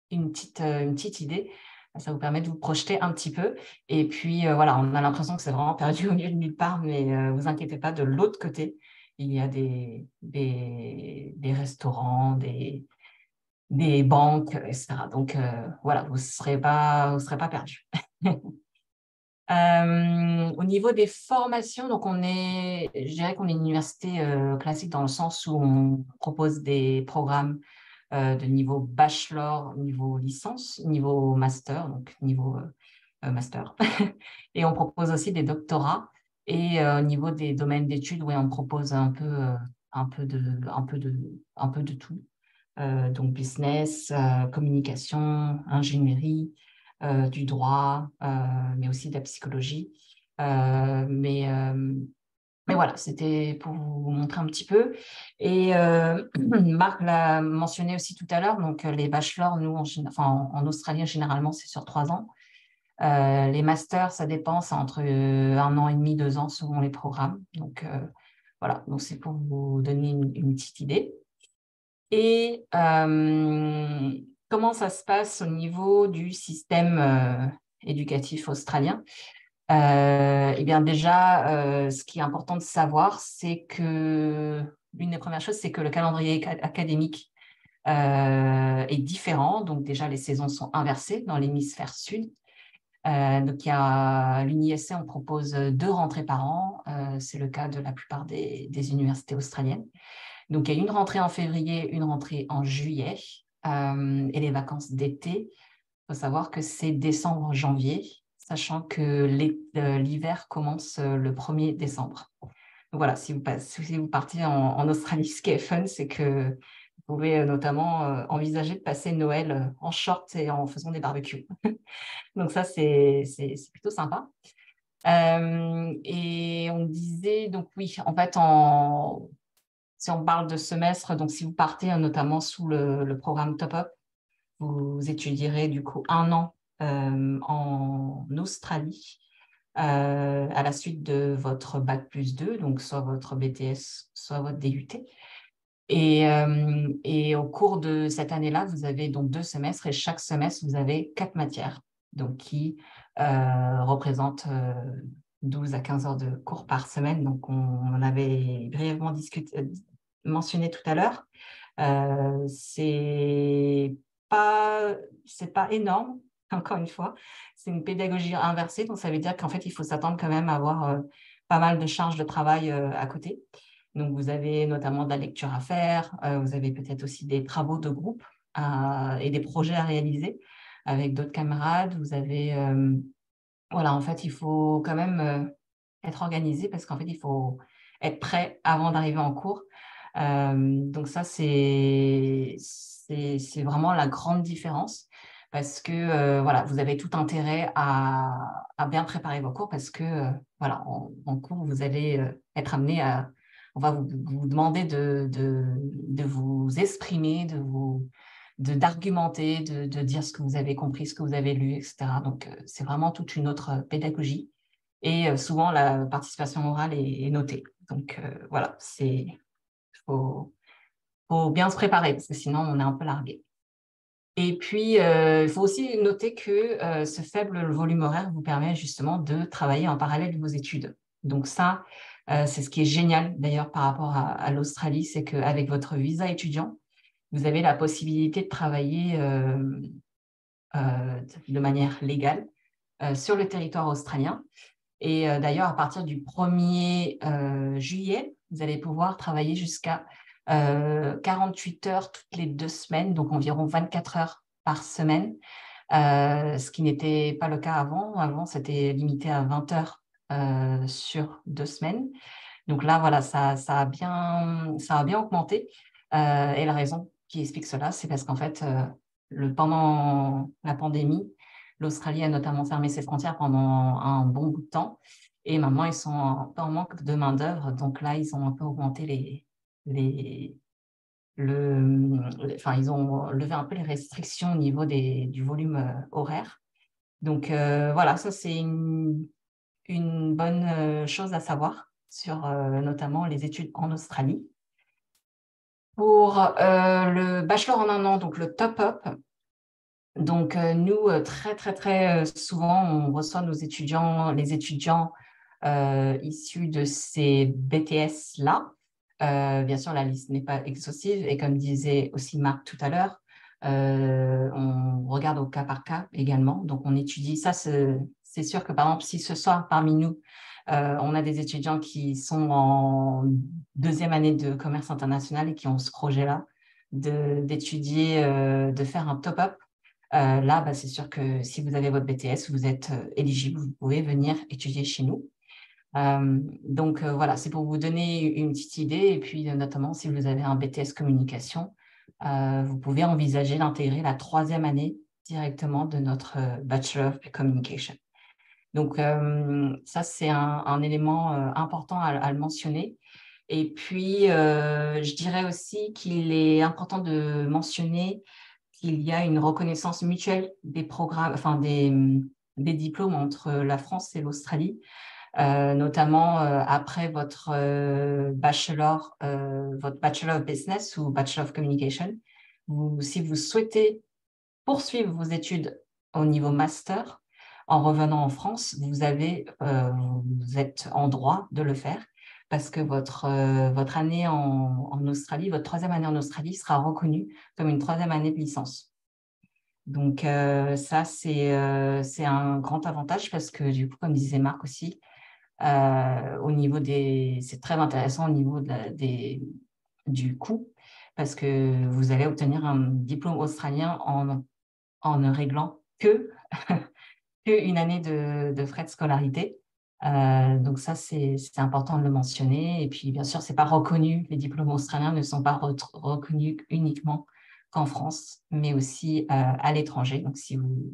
une petite idée. Ça vous permet de vous projeter un petit peu. Et puis, voilà, on a l'impression que c'est vraiment perdu au milieu de nulle part, mais vous inquiétez pas, de l'autre côté, il y a des restaurants, des banques, etc. Donc, voilà, vous ne serez pas perdu. Au niveau des formations, donc je dirais qu'on est une université classique dans le sens où on propose des programmes de niveau bachelor, niveau licence, niveau master, donc niveau master. Et on propose aussi des doctorats. Et au niveau des domaines d'études, oui, on propose un peu de tout. Donc business, communication, ingénierie, du droit, mais aussi de la psychologie. Mais voilà, c'était pour vous montrer un petit peu. Et Marc l'a mentionné aussi tout à l'heure, donc les bachelors, nous, en australien, généralement, c'est sur 3 ans. Les masters, ça dépend, c'est entre 1 an et demi, 2 ans, selon les programmes. Donc, voilà, donc c'est pour vous donner une petite idée. Et comment ça se passe au niveau du système éducatif australien? Eh bien déjà, ce qui est important de savoir, c'est que l'une des premières choses, c'est que le calendrier académique est différent. Donc déjà, les saisons sont inversées dans l'hémisphère sud. Donc à l'UniSC, on propose 2 rentrées par an. C'est le cas de la plupart des universités australiennes. Donc, il y a une rentrée en février, une rentrée en juillet. Et les vacances d'été, il faut savoir que c'est décembre-janvier, sachant que l'hiver commence le 1er décembre. Donc, voilà, si vous partez en Australie, ce qui est fun, c'est que vous pouvez notamment envisager de passer Noël en short et en faisant des barbecues. Donc, ça, c'est plutôt sympa. Et on disait, donc oui, en fait, si on parle de semestre, donc si vous partez notamment sous le programme Top Up, vous étudierez du coup 1 an en Australie à la suite de votre Bac+2, donc soit votre BTS, soit votre DUT. Et au cours de cette année-là, vous avez donc 2 semestres et chaque semestre, vous avez 4 matières, donc qui représentent 12 à 15 heures de cours par semaine. Donc, on en avait brièvement mentionné tout à l'heure. C'est pas énorme, encore une fois. C'est une pédagogie inversée, donc ça veut dire qu'en fait, il faut s'attendre quand même à avoir pas mal de charges de travail à côté. Donc, vous avez notamment de la lecture à faire, vous avez peut-être aussi des travaux de groupe et des projets à réaliser avec d'autres camarades. Vous avez, voilà, en fait, il faut quand même être organisé parce qu'en fait, il faut être prêt avant d'arriver en cours. Donc ça, c'est vraiment la grande différence parce que voilà, vous avez tout intérêt à bien préparer vos cours parce que voilà, en cours, vous allez être amené à, on va vous demander de vous exprimer, d'argumenter, de dire ce que vous avez compris, ce que vous avez lu, etc. Donc, c'est vraiment toute une autre pédagogie. Et souvent, la participation orale est notée. Donc, voilà, faut bien se préparer parce que sinon, on est un peu largué. Et puis, il faut aussi noter que ce faible volume horaire vous permet justement de travailler en parallèle de vos études. Donc ça, c'est ce qui est génial d'ailleurs par rapport à l'Australie, c'est qu'avec votre visa étudiant, vous avez la possibilité de travailler de manière légale sur le territoire australien. Et d'ailleurs, à partir du 1er juillet, vous allez pouvoir travailler jusqu'à 48 heures toutes les 2 semaines, donc environ 24 heures par semaine, ce qui n'était pas le cas avant. Avant, c'était limité à 20 heures sur 2 semaines. Donc là, voilà, ça a bien augmenté. Et la raison qui explique cela, c'est parce qu'en fait, pendant la pandémie, l'Australie a notamment fermé ses frontières pendant un bon bout de temps. Et maintenant, ils sont un peu en manque de main-d'œuvre. Donc là, ils ont un peu augmenté enfin, ils ont levé un peu les restrictions au niveau du volume horaire. Donc voilà, ça, c'est une bonne chose à savoir sur notamment les études en Australie. Pour le bachelor en un an, donc le top-up, donc nous, très, très, très souvent, on reçoit les étudiants issus de ces BTS-là. Bien sûr, la liste n'est pas exhaustive et comme disait aussi Marc tout à l'heure, on regarde au cas par cas également. Donc, on étudie. Ça, c'est sûr que, par exemple, si ce soir, parmi nous, on a des étudiants qui sont en 2e année de commerce international et qui ont ce projet-là d'étudier, de faire un top-up. Là, bah, c'est sûr que si vous avez votre BTS, vous êtes éligible, vous pouvez venir étudier chez nous. Donc, voilà, c'est pour vous donner une petite idée. Et puis, notamment, si vous avez un BTS communication, vous pouvez envisager d'intégrer la 3e année directement de notre Bachelor of Communication. Donc, ça, c'est un élément important à le mentionner. Et puis, je dirais aussi qu'il est important de mentionner qu'il y a une reconnaissance mutuelle des programmes, enfin des diplômes entre la France et l'Australie, notamment après votre bachelor of business ou bachelor of communication. Si vous souhaitez poursuivre vos études au niveau master, en revenant en France, vous êtes en droit de le faire parce que votre année en Australie, votre 3e année en Australie sera reconnue comme une 3e année de licence. Donc, ça, c'est un grand avantage parce que, du coup, comme disait Marc aussi, c'est très intéressant au niveau du coût parce que vous allez obtenir un diplôme australien en ne réglant qu'une année de frais de scolarité. Donc ça, c'est important de le mentionner. Et puis, bien sûr, c'est pas reconnu. Les diplômes australiens ne sont pas reconnus uniquement qu'en France, mais aussi à l'étranger. Donc, si vous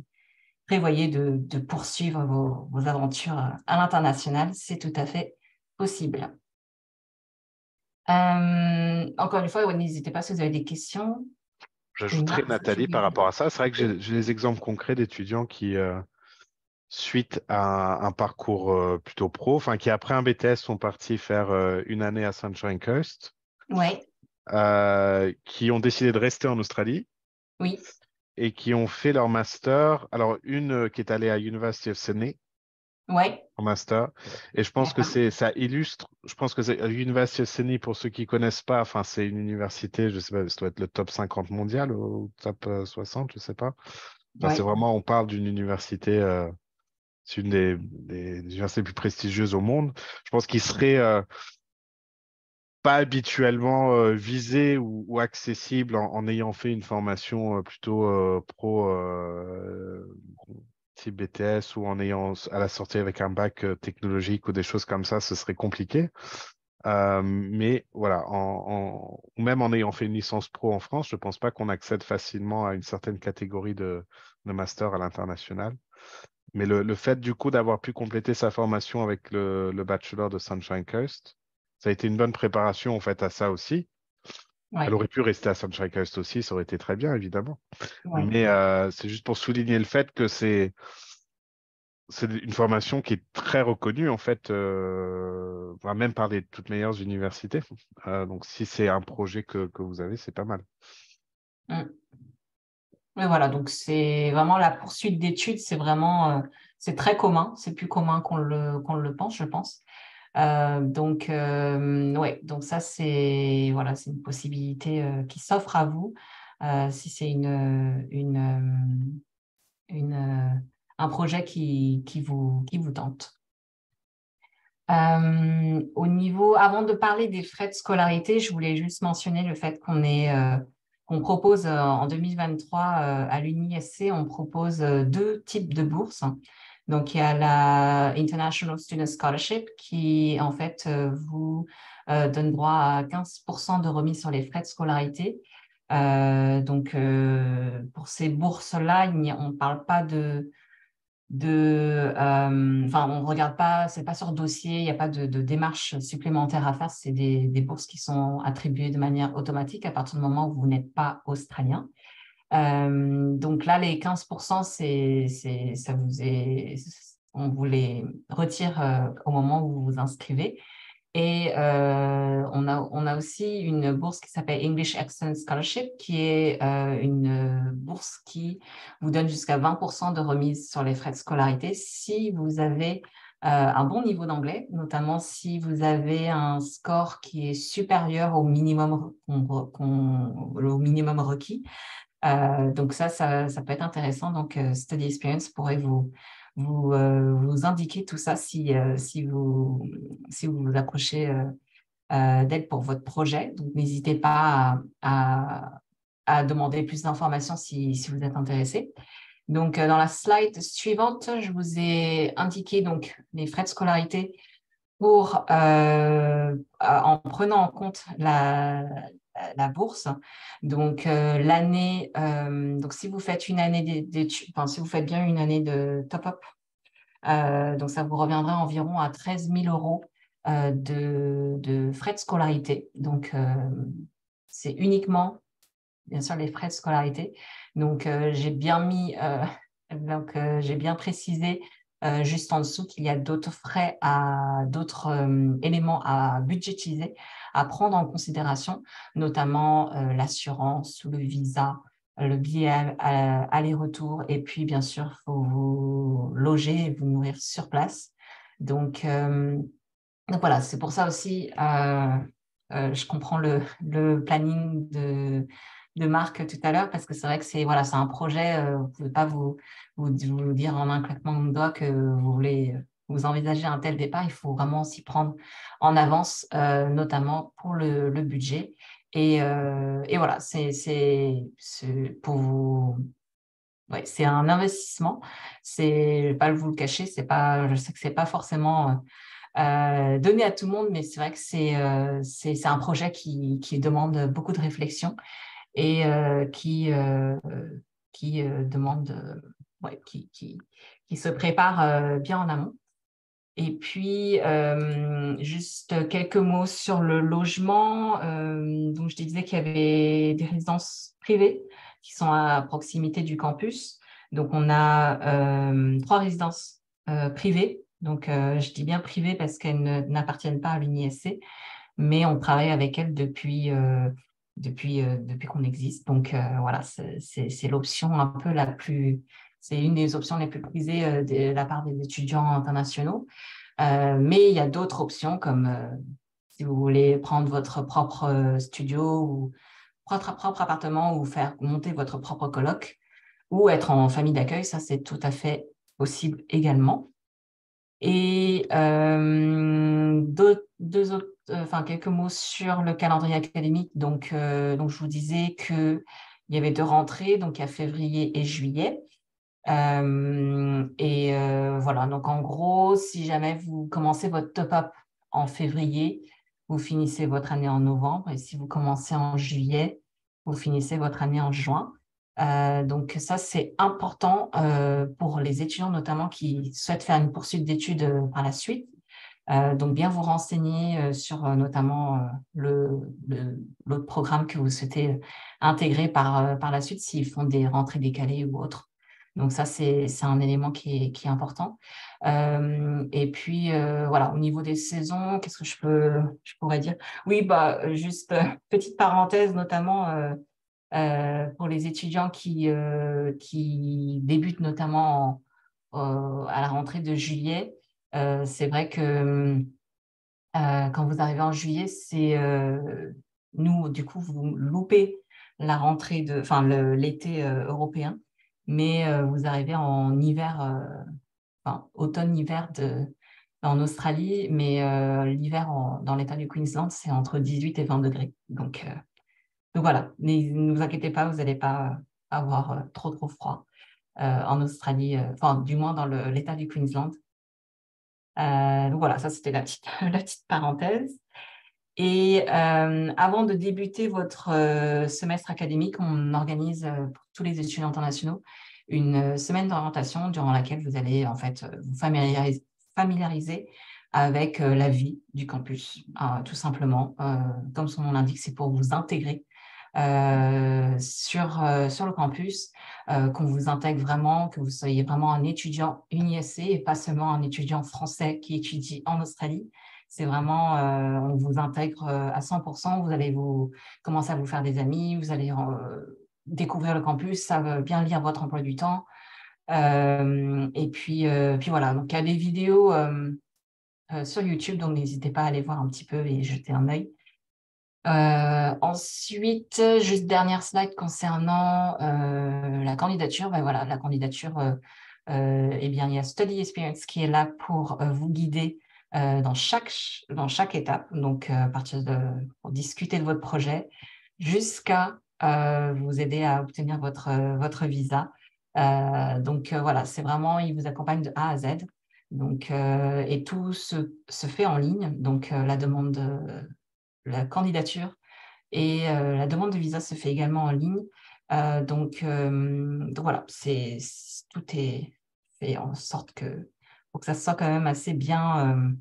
prévoyez de poursuivre vos aventures à l'international, c'est tout à fait possible. Encore une fois, n'hésitez pas si vous avez des questions. Et J'ajouterais, Marc, est-ce que tu Nathalie, par veux... rapport à ça, c'est vrai que j'ai des exemples concrets d'étudiants qui, suite à un parcours plutôt pro, enfin qui après un BTS sont partis faire une année à Sunshine Coast, Oui, qui ont décidé de rester en Australie oui, et qui ont fait leur master. Alors une qui est allée à University of Sydney oui, en master, et je pense que d'accord, ça illustre. Je pense que c'est University of Sydney, pour ceux qui connaissent pas, enfin c'est une université, je sais pas, ça doit être le top 50 mondial ou top 60, je sais pas. Enfin, c'est oui. vraiment, on parle d'une université. C'est une des universités les plus prestigieuses au monde. Je pense qu'il serait pas habituellement visé ou accessible en ayant fait une formation plutôt pro type BTS ou en ayant à la sortie avec un bac technologique ou des choses comme ça, ce serait compliqué. Mais voilà, ou même en ayant fait une licence pro en France, je pense pas qu'on accède facilement à une certaine catégorie de master à l'international. Mais le fait du coup d'avoir pu compléter sa formation avec le bachelor de Sunshine Coast, ça a été une bonne préparation en fait à ça aussi. Elle Oui, aurait pu rester à Sunshine Coast aussi, ça aurait été très bien évidemment. oui. Mais c'est juste pour souligner le fait que c'est une formation qui est très reconnue en fait, enfin, même par les toutes meilleures universités. Donc si c'est un projet que vous avez, c'est pas mal. Mm. Mais voilà, donc c'est vraiment la poursuite d'études, c'est vraiment, c'est très commun, c'est plus commun qu'on le pense, je pense. Ouais, donc ça, c'est voilà, c'est une possibilité qui s'offre à vous si c'est une, un projet qui vous tente. Au niveau, avant de parler des frais de scolarité, je voulais juste mentionner le fait qu'on propose en 2023 à l'UNISC, on propose deux types de bourses. Donc, il y a la International Student Scholarship qui, en fait, vous donne droit à 15% de remise sur les frais de scolarité. Pour ces bourses-là, on ne parle pas enfin, on regarde pas, c'est pas sur dossier, il n'y a pas de démarche supplémentaire à faire, c'est des bourses qui sont attribuées de manière automatique à partir du moment où vous n'êtes pas australien. Donc là, les 15%, on vous les retire au moment où vous vous inscrivez. Et on a aussi une bourse qui s'appelle English Excellence Scholarship, qui est une bourse qui vous donne jusqu'à 20% de remise sur les frais de scolarité si vous avez un bon niveau d'anglais, notamment si vous avez un score qui est supérieur au minimum, au minimum requis. Donc ça peut être intéressant. Donc, Study Experience pourrait vous indiquer tout ça si vous vous approchez d'aide pour votre projet. Donc, n'hésitez pas à demander plus d'informations si vous êtes intéressé. Donc, dans la slide suivante, je vous ai indiqué donc, les frais de scolarité en prenant en compte la bourse. Donc, donc si vous faites une année d'études, enfin, si vous faites bien une année de top-up, donc ça vous reviendra environ à 13 000 euros de frais de scolarité. Donc, c'est uniquement, bien sûr, les frais de scolarité. Donc, j'ai bien précisé juste en dessous qu'il y a d'autres éléments à budgétiser, à prendre en considération, notamment l'assurance ou le visa, le billet aller-retour, et puis bien sûr, il faut vous loger et vous nourrir sur place. Donc voilà, c'est pour ça aussi, je comprends le planning de Marc tout à l'heure, parce que c'est vrai que c'est voilà, c'est un projet, vous ne pouvez pas vous dire en un claquement de doigts que vous voulez vous envisager un tel départ, il faut vraiment s'y prendre en avance, notamment pour le budget. Et voilà, pour vous. Ouais, c'est un investissement, je vais pas vous le cacher, je sais que c'est pas forcément donné à tout le monde, mais c'est vrai que c'est un projet qui demande beaucoup de réflexion et qui demande, ouais, qui se prépare bien en amont. Et puis, juste quelques mots sur le logement. Donc, je disais qu'il y avait des résidences privées qui sont à proximité du campus. Donc, on a 3 résidences privées. Donc, je dis bien privées parce qu'elles n'appartiennent pas à l'UNISC, mais on travaille avec elles depuis qu'on existe. Donc, voilà, c'est l'option un peu c'est une des options les plus prisées de la part des étudiants internationaux. Mais il y a d'autres options comme si vous voulez prendre votre propre studio ou votre propre appartement ou faire monter votre propre coloc ou être en famille d'accueil, ça c'est tout à fait possible également. Et quelques mots sur le calendrier académique. Donc je vous disais qu'il y avait 2 rentrées, donc il y a février et juillet. Voilà, donc en gros, si jamais vous commencez votre top-up en février, vous finissez votre année en novembre. Et si vous commencez en juillet, vous finissez votre année en juin. Donc ça, c'est important pour les étudiants notamment qui souhaitent faire une poursuite d'études par la suite. Donc bien vous renseigner sur notamment l'autre programme que vous souhaitez intégrer par la suite s'ils font des rentrées décalées ou autres. Donc ça, c'est un élément qui est important. Et puis, voilà, au niveau des saisons, qu'est-ce que je pourrais dire? Oui, bah, juste petite parenthèse, notamment Pour les étudiants qui débutent notamment à la rentrée de juillet, c'est vrai que quand vous arrivez en juillet, nous, du coup, vous loupez la rentrée l'été européen, mais vous arrivez en hiver, automne-hiver en Australie, mais l'hiver dans l'État du Queensland, c'est entre 18 et 20 degrés. Donc voilà, ne vous inquiétez pas, vous n'allez pas avoir trop froid en Australie, du moins dans l'État du Queensland. Donc voilà, ça c'était la petite, la petite parenthèse. Et avant de débuter votre semestre académique, on organise pour tous les étudiants internationaux une semaine d'orientation durant laquelle vous allez en fait vous familiariser avec la vie du campus, tout simplement. Comme son nom l'indique, c'est pour vous intégrer sur le campus, qu'on vous intègre vraiment, que vous soyez vraiment un étudiant UniSC et pas seulement un étudiant français qui étudie en Australie. C'est vraiment, on vous intègre à 100%, vous allez commencer à vous faire des amis, vous allez découvrir le campus, bien lire votre emploi du temps. Et puis voilà, donc il y a des vidéos sur YouTube, donc n'hésitez pas à aller voir un petit peu et jeter un œil. Ensuite, juste dernière slide concernant la candidature. Ben voilà, la candidature, eh bien, il y a Study Experience qui est là pour vous guider dans chaque étape, donc pour discuter de votre projet jusqu'à vous aider à obtenir votre visa. Voilà, c'est vraiment, il vous accompagne de A à Z. Donc, et tout se fait en ligne. Donc, la candidature et la demande de visa se fait également en ligne. Donc voilà, tout est fait en sorte pour que ça soit quand même assez bien,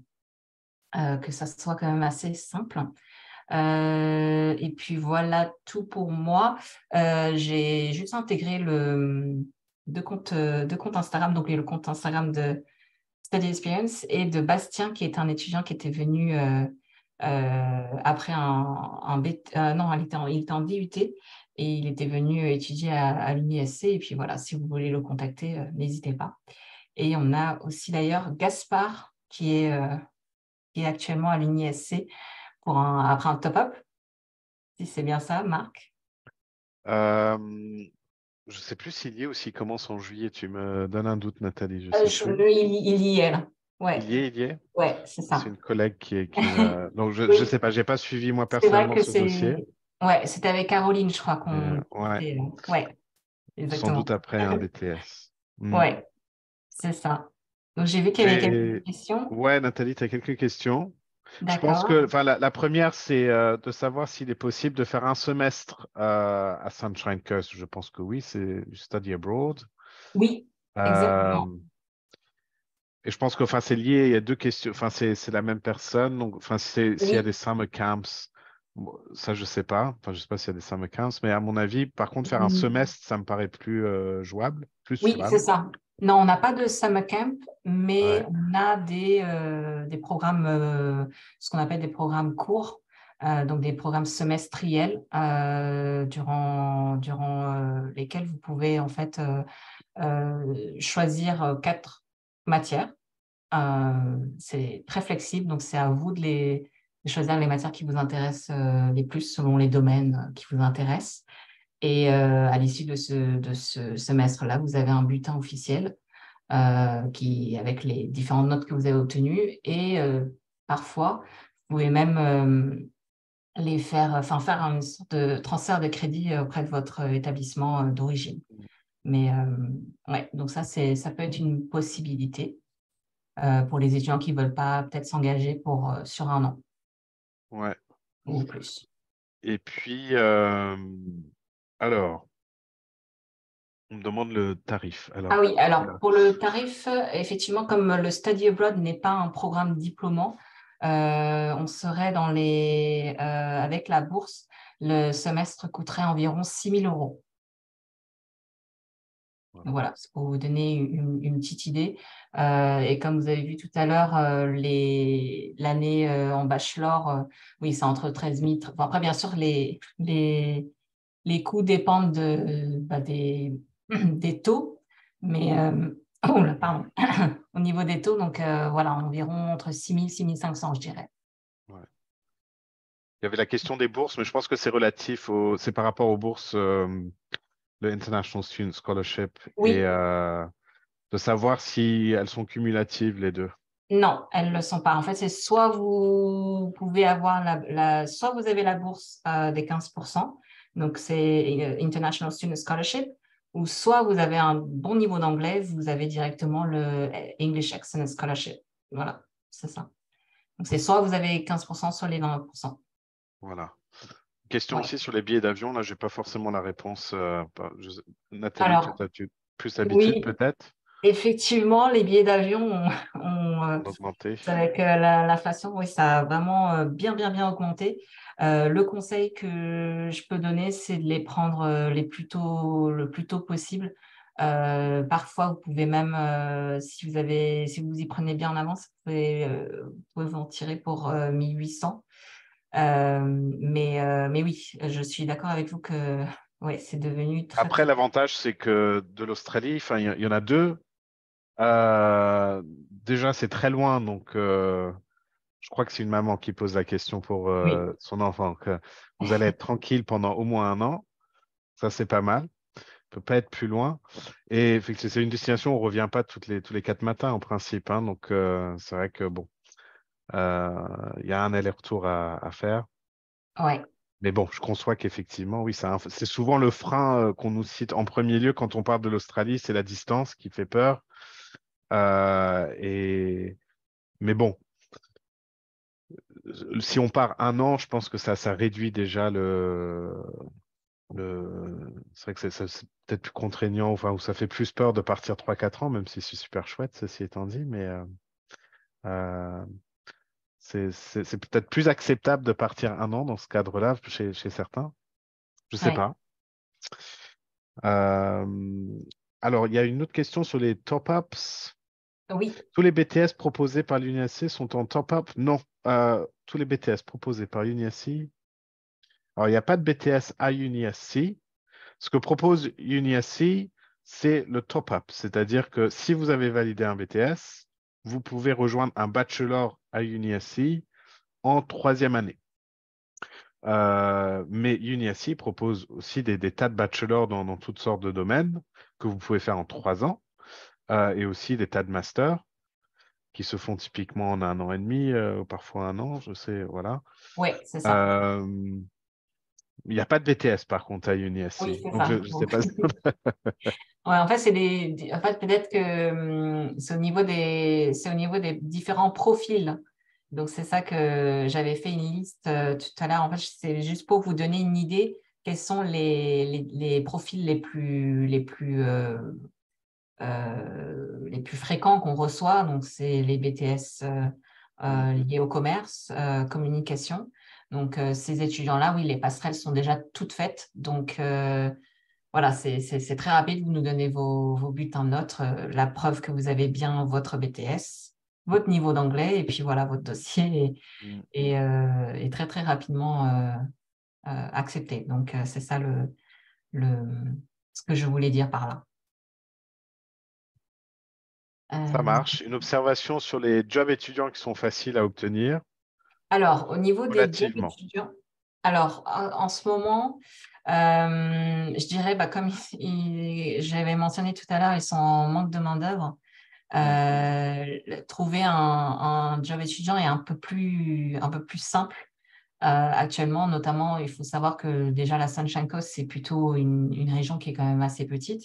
que ça soit quand même assez simple. Et puis voilà tout pour moi. J'ai juste intégré deux comptes Instagram, donc le compte Instagram de Study Experience et de Bastien, qui est un étudiant qui était venu après non, il était en DUT et il était venu étudier à l'UniSC. Et puis voilà, si vous voulez le contacter, n'hésitez pas. Et on a aussi d'ailleurs Gaspard qui est actuellement à l'UniSC après un top-up, si c'est bien ça, Marc. Je ne sais plus s'il y est ou s'il commence en juillet. Tu me donnes un doute, Nathalie. Je sais plus. Il y est là. Ouais, Il y est. ouais, c'est C'est ça. une collègue donc je ne Oui, sais pas. J'ai pas suivi moi c'est vrai personnellement que ce dossier. ouais, c'était avec Caroline, je crois qu'on Ouais, était. Ouais, sans doute exactement. après un BTS. Hmm. Ouais, c'est ça. Donc, j'ai vu qu'il y avait quelques Mais questions. ouais, Nathalie, tu as quelques questions. Je pense D'accord. que la première, c'est de savoir s'il est possible de faire un semestre à Sunshine Coast. Je pense que oui, c'est du study abroad. Oui, exactement. Euh, et je pense que c'est lié, il y a deux questions. Enfin, c'est la même personne. Donc, s'il y a Oui. des summer camps, bon, ça, je sais pas. Enfin, je sais pas s'il y a des summer camps, mais à mon avis, par contre, faire un Mm. semestre, ça me paraît plus jouable, plus Oui, c'est suivable. ça. Non, on n'a pas de summer camp, mais Ouais. on a des programmes, ce qu'on appelle des programmes courts, donc des programmes semestriels durant lesquels vous pouvez en fait choisir 4 matières. C'est très flexible, donc c'est à vous de choisir les matières qui vous intéressent les plus selon les domaines qui vous intéressent. Et à l'issue de ce semestre-là, vous avez un bulletin officiel avec les différentes notes que vous avez obtenues. Et parfois, vous pouvez même faire une sorte de transfert de crédit auprès de votre établissement d'origine. Mais ouais, donc ça peut être une possibilité pour les étudiants qui ne veulent pas peut-être s'engager sur un an Ouais. ou plus. Et puis, alors, on me demande le tarif. Ah Alors, oui, alors pour le tarif, effectivement, comme le Study Abroad n'est pas un programme diplômant, on serait avec la bourse, le semestre coûterait environ 6 000 euros. voilà. Voilà, c'est pour vous donner une petite idée. Et comme vous avez vu tout à l'heure, l'année en bachelor, oui, c'est entre 13 000. Après, bien sûr, les coûts dépendent des taux, mais oh là, pardon, au niveau des taux, donc voilà, environ entre 6 000 et 6 500, je dirais. Ouais. Il y avait la question des bourses, mais je pense que c'est relatif c'est par rapport aux bourses, le International Student Scholarship, et Oui, de savoir si elles sont cumulatives, les deux. non, elles ne le sont pas. En fait, c'est soit vous pouvez avoir soit vous avez la bourse des 15%, donc c'est International Student Scholarship, ou soit vous avez un bon niveau d'anglais, vous avez directement le English Excellence Scholarship. Voilà, c'est ça. Donc c'est soit vous avez 15%, soit les 20%. Voilà. Question Ouais. aussi sur les billets d'avion. Là, j'ai pas forcément la réponse. Nathalie, toi, Alors, tu as plus l'habitude oui, peut-être effectivement, les billets d'avion d'augmenter. c'est avec l'inflation, oui, ça a vraiment bien augmenté. Le conseil que je peux donner, c'est de les prendre le plus tôt possible. Parfois, vous pouvez même, si vous y prenez bien en avance, vous pouvez vous en tirer pour 1800. Mais oui, je suis d'accord avec vous que ouais, c'est devenu Après, très. l'avantage, c'est que de l'Australie, enfin, il y en a deux. Déjà, c'est très loin, donc je crois que c'est une maman qui pose la question pour Oui, son enfant. Que vous allez être tranquille pendant au moins un an. Ça, c'est pas mal. Peut pas être plus loin. Et effectivement, c'est une destination où on revient pas tous les 4 matins en principe, hein. Donc, c'est vrai que bon, il y a un aller-retour à faire. ouais, Mais bon, je conçois qu'effectivement, oui, c'est souvent le frein qu'on nous cite en premier lieu quand on parle de l'Australie, c'est la distance qui fait peur. Et mais bon, si on part un an, je pense que ça réduit déjà C'est vrai que c'est peut-être plus contraignant, enfin, ou ça fait plus peur de partir 3 4 ans, même si c'est super chouette, ceci étant dit, mais euh, c'est peut-être plus acceptable de partir un an dans ce cadre-là chez certains. Je sais ouais, pas. Euh, alors, il y a une autre question sur les top-ups. oui, Tous les BTS proposés par l'UNIAC sont en top-up? Non. Tous les BTS proposés par l'UNIAC. Alors, il n'y a pas de BTS à UNIAC. Ce que propose UNIAC, c'est le top-up. C'est-à-dire que si vous avez validé un BTS, vous pouvez rejoindre un bachelor à UNIAC en 3e année. Mais UNIAC propose aussi des tas de bachelors dans toutes sortes de domaines que vous pouvez faire en 3 ans et aussi des tas de masters qui se font typiquement en un an et demi, ou parfois un an, je sais, voilà. ouais, c'est ça. Euh, il n'y a pas de BTS par contre à Oui, UNIAC, c'est donc je ça. ne sais pas. Ouais, en fait, en fait, peut-être que c'est au niveau des différents profils. Donc, c'est ça que j'avais fait une liste tout à l'heure. En fait, c'est juste pour vous donner une idée quels sont les profils les plus fréquents qu'on reçoit. Donc, c'est les BTS Mhm. liés au commerce, communication. Donc, ces étudiants-là, oui, les passerelles sont déjà toutes faites. Donc, voilà, c'est très rapide. Vous nous donnez vos bulletins de notes, la preuve que vous avez bien votre BTS, votre niveau d'anglais, et puis voilà, votre dossier Mhm. est très, très rapidement accepté. Donc, c'est ça le, ce que je voulais dire par là. Ça Euh, marche. Une observation sur les jobs étudiants qui sont faciles à obtenir, alors, au niveau des jobs relativement. étudiants, alors, en ce moment, je dirais, bah, comme j'avais mentionné tout à l'heure, ils sont en manque de main-d'œuvre. Mm. Trouver un job étudiant est un peu plus simple actuellement. Notamment, il faut savoir que déjà la Sunshine Coast, c'est plutôt une région qui est quand même assez petite.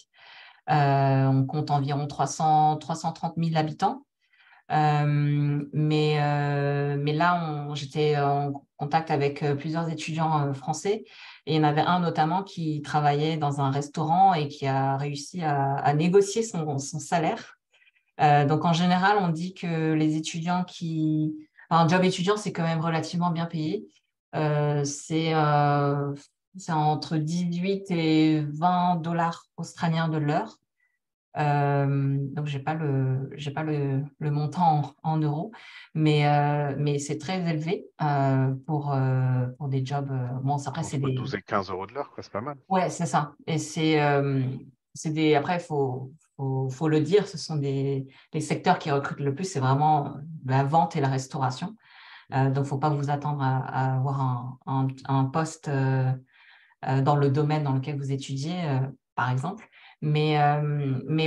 On compte environ 330 000 habitants. Mais là, j'étais en contact avec plusieurs étudiants français et il y en avait un notamment qui travaillait dans un restaurant et qui a réussi à négocier son salaire. Donc, en général, on dit que les étudiants enfin, un job étudiant, c'est quand même relativement bien payé. Euh, c'est euh, c'est entre 18 et 20 dollars australiens de l'heure. Donc, j'ai pas le montant en euros, mais c'est très élevé pour des jobs. Bon, après, c'est Entre des. 12 et 15 euros de l'heure, quoi, c'est pas mal. Ouais, c'est ça. Et c'est des. Après, faut le dire, ce sont les secteurs qui recrutent le plus, c'est vraiment la vente et la restauration. Donc, il ne faut pas vous attendre à avoir un poste dans le domaine dans lequel vous étudiez, par exemple. Mais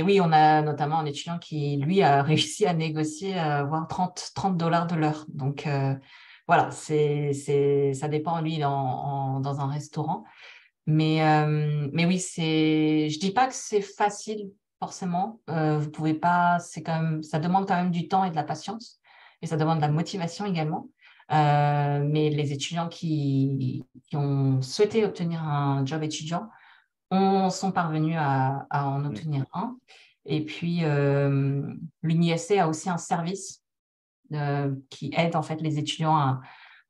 oui, on a notamment un étudiant qui, lui, a réussi à négocier avoir 30 dollars de l'heure. Donc, voilà, ça dépend, lui, dans un restaurant. Mais oui, je dis pas que c'est facile, forcément. Vous pouvez pas, c'est quand même, ça demande quand même du temps et de la patience. Et ça demande de la motivation également. Mais les étudiants qui ont souhaité obtenir un job étudiant sont parvenus à en Mm. obtenir un. Et puis, l'UniSC a aussi un service qui aide en fait les étudiants à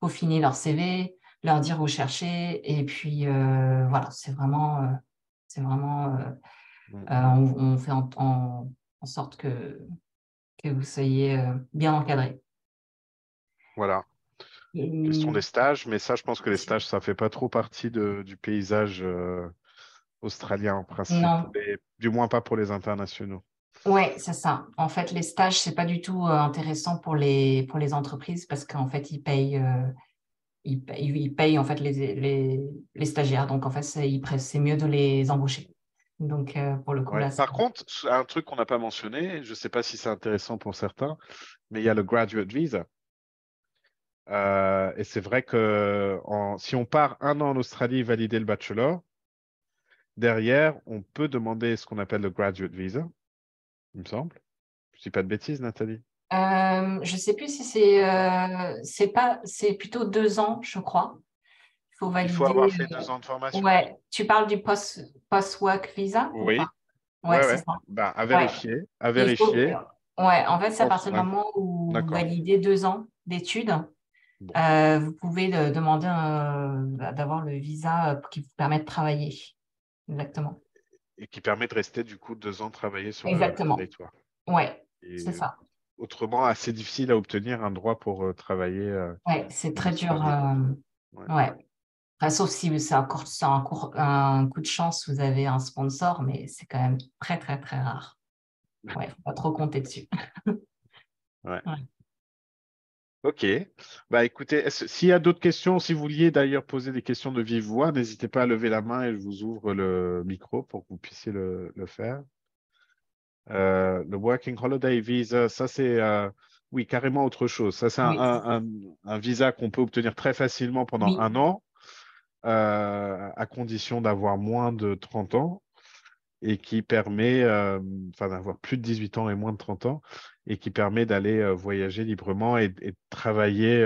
peaufiner leur CV, leur dire où chercher. Et puis, voilà, Mm. on fait en sorte que vous soyez bien encadré. Voilà. Question des stages, mais ça, je pense que les stages, ça fait pas trop partie du paysage australien en principe, Non, du moins pas pour les internationaux. ouais, c'est ça. En fait, les stages, c'est pas du tout intéressant pour les entreprises parce qu'en fait, ils payent en fait les stagiaires. Donc, en fait, c'est mieux de les embaucher. Donc, pour le coup, Ouais. là, Par contre, un truc qu'on n'a pas mentionné, je ne sais pas si c'est intéressant pour certains, mais il y a le graduate visa. Et c'est vrai que si on part un an en Australie valider le bachelor, derrière, on peut demander ce qu'on appelle le graduate visa, il me semble. Je ne dis pas de bêtises, Nathalie. je sais plus si c'est plutôt 2 ans, je crois. Il faut Il faut avoir valider. fait 2 ans de formation? Ouais, tu parles du post-work visa ou pas? Oui. Ouais, Ouais, c'est ouais. ça. Ben, à Ouais. vérifier. À Il faut. vérifier. Ouais, en fait, c'est à partir du Ouais, moment où vous d'accord. validez 2 ans d'études. Bon. Vous pouvez demander d'avoir le visa qui vous permet de travailler. Exactement. Et qui permet de rester du coup 2 ans travailler sur le Exactement. territoire. Ouais, c'est Et ça. autrement, assez difficile à obtenir un droit pour travailler Ouais, c'est en très dur. Australie. Ouais. Ouais. Après, sauf si c'est un coup de chance, vous avez un sponsor, mais c'est quand même très, très, très rare. Ouais, faut pas trop compter dessus. Ouais. Ouais. Ok. Bah écoutez, s'il y a d'autres questions, si vous vouliez d'ailleurs poser des questions de vive voix, n'hésitez pas à lever la main et je vous ouvre le micro pour que vous puissiez le faire. Le Working Holiday Visa, ça c'est oui, carrément autre chose. Ça c'est Oui, un visa qu'on peut obtenir très facilement pendant oui, un an, à condition d'avoir moins de 30 ans et qui permet, enfin d'avoir plus de 18 ans et moins de 30 ans, et qui permet d'aller voyager librement et de travailler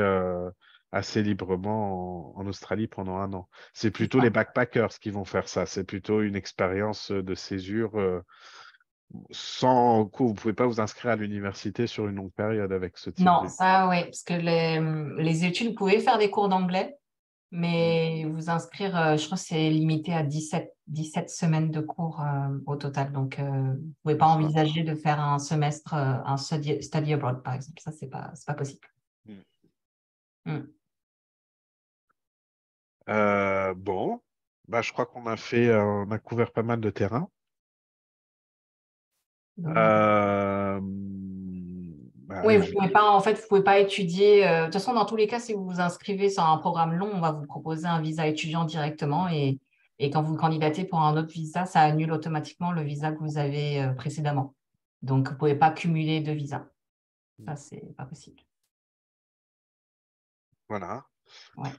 assez librement en Australie pendant un an. C'est c'est plutôt les ça. backpackers qui vont faire ça. C'est plutôt une expérience de séjour sans cours. Vous pouvez pas vous inscrire à l'université sur une longue période avec ce type Non, de... ça, oui, parce que les études, vous pouvez faire des cours d'anglais, Mm. mais vous inscrire, je crois que c'est limité à 17 semaines de cours au total. Donc, vous ne pouvez pas C'est ça. envisager de faire un semestre, un study abroad, par exemple. Ça, c'est pas possible. Mm. Mm. Bon, bah, je crois qu'on a on a couvert pas mal de terrain. Donc, Euh, oui, bah, vous pouvez pas, en fait, vous pouvez pas étudier. De toute façon, dans tous les cas, si vous vous inscrivez sur un programme long, on va vous proposer un visa étudiant directement et quand vous candidatez pour un autre visa, ça annule automatiquement le visa que vous avez précédemment. Donc, vous pouvez pas cumuler deux visas. Ça, c'est pas possible. voilà. Ouais.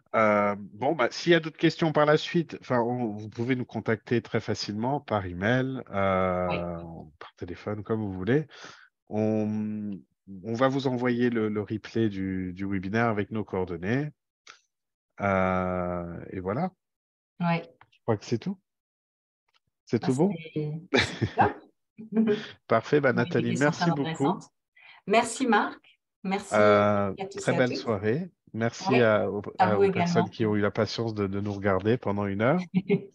Bon, bah, s'il y a d'autres questions par la suite, enfin, vous pouvez nous contacter très facilement par email, Oui, par téléphone, comme vous voulez. On, on va vous envoyer le replay du webinaire avec nos coordonnées. Et voilà, oui. je crois que c'est tout. C'est Bah, tout bon? c'est top. Parfait, bah, Oui, des Nathalie, questions très merci beaucoup. intéressantes. Merci, Marc. Merci à tous Très et à belle toutes. soirée. Merci Oui, à vous aux personnes également. qui ont eu la patience de nous regarder pendant 1 heure. Et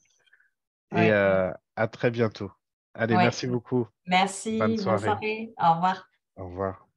Oui. à très bientôt. Allez, Oui, merci beaucoup. Bonne merci, bonne soirée. soirée, au revoir. Au revoir.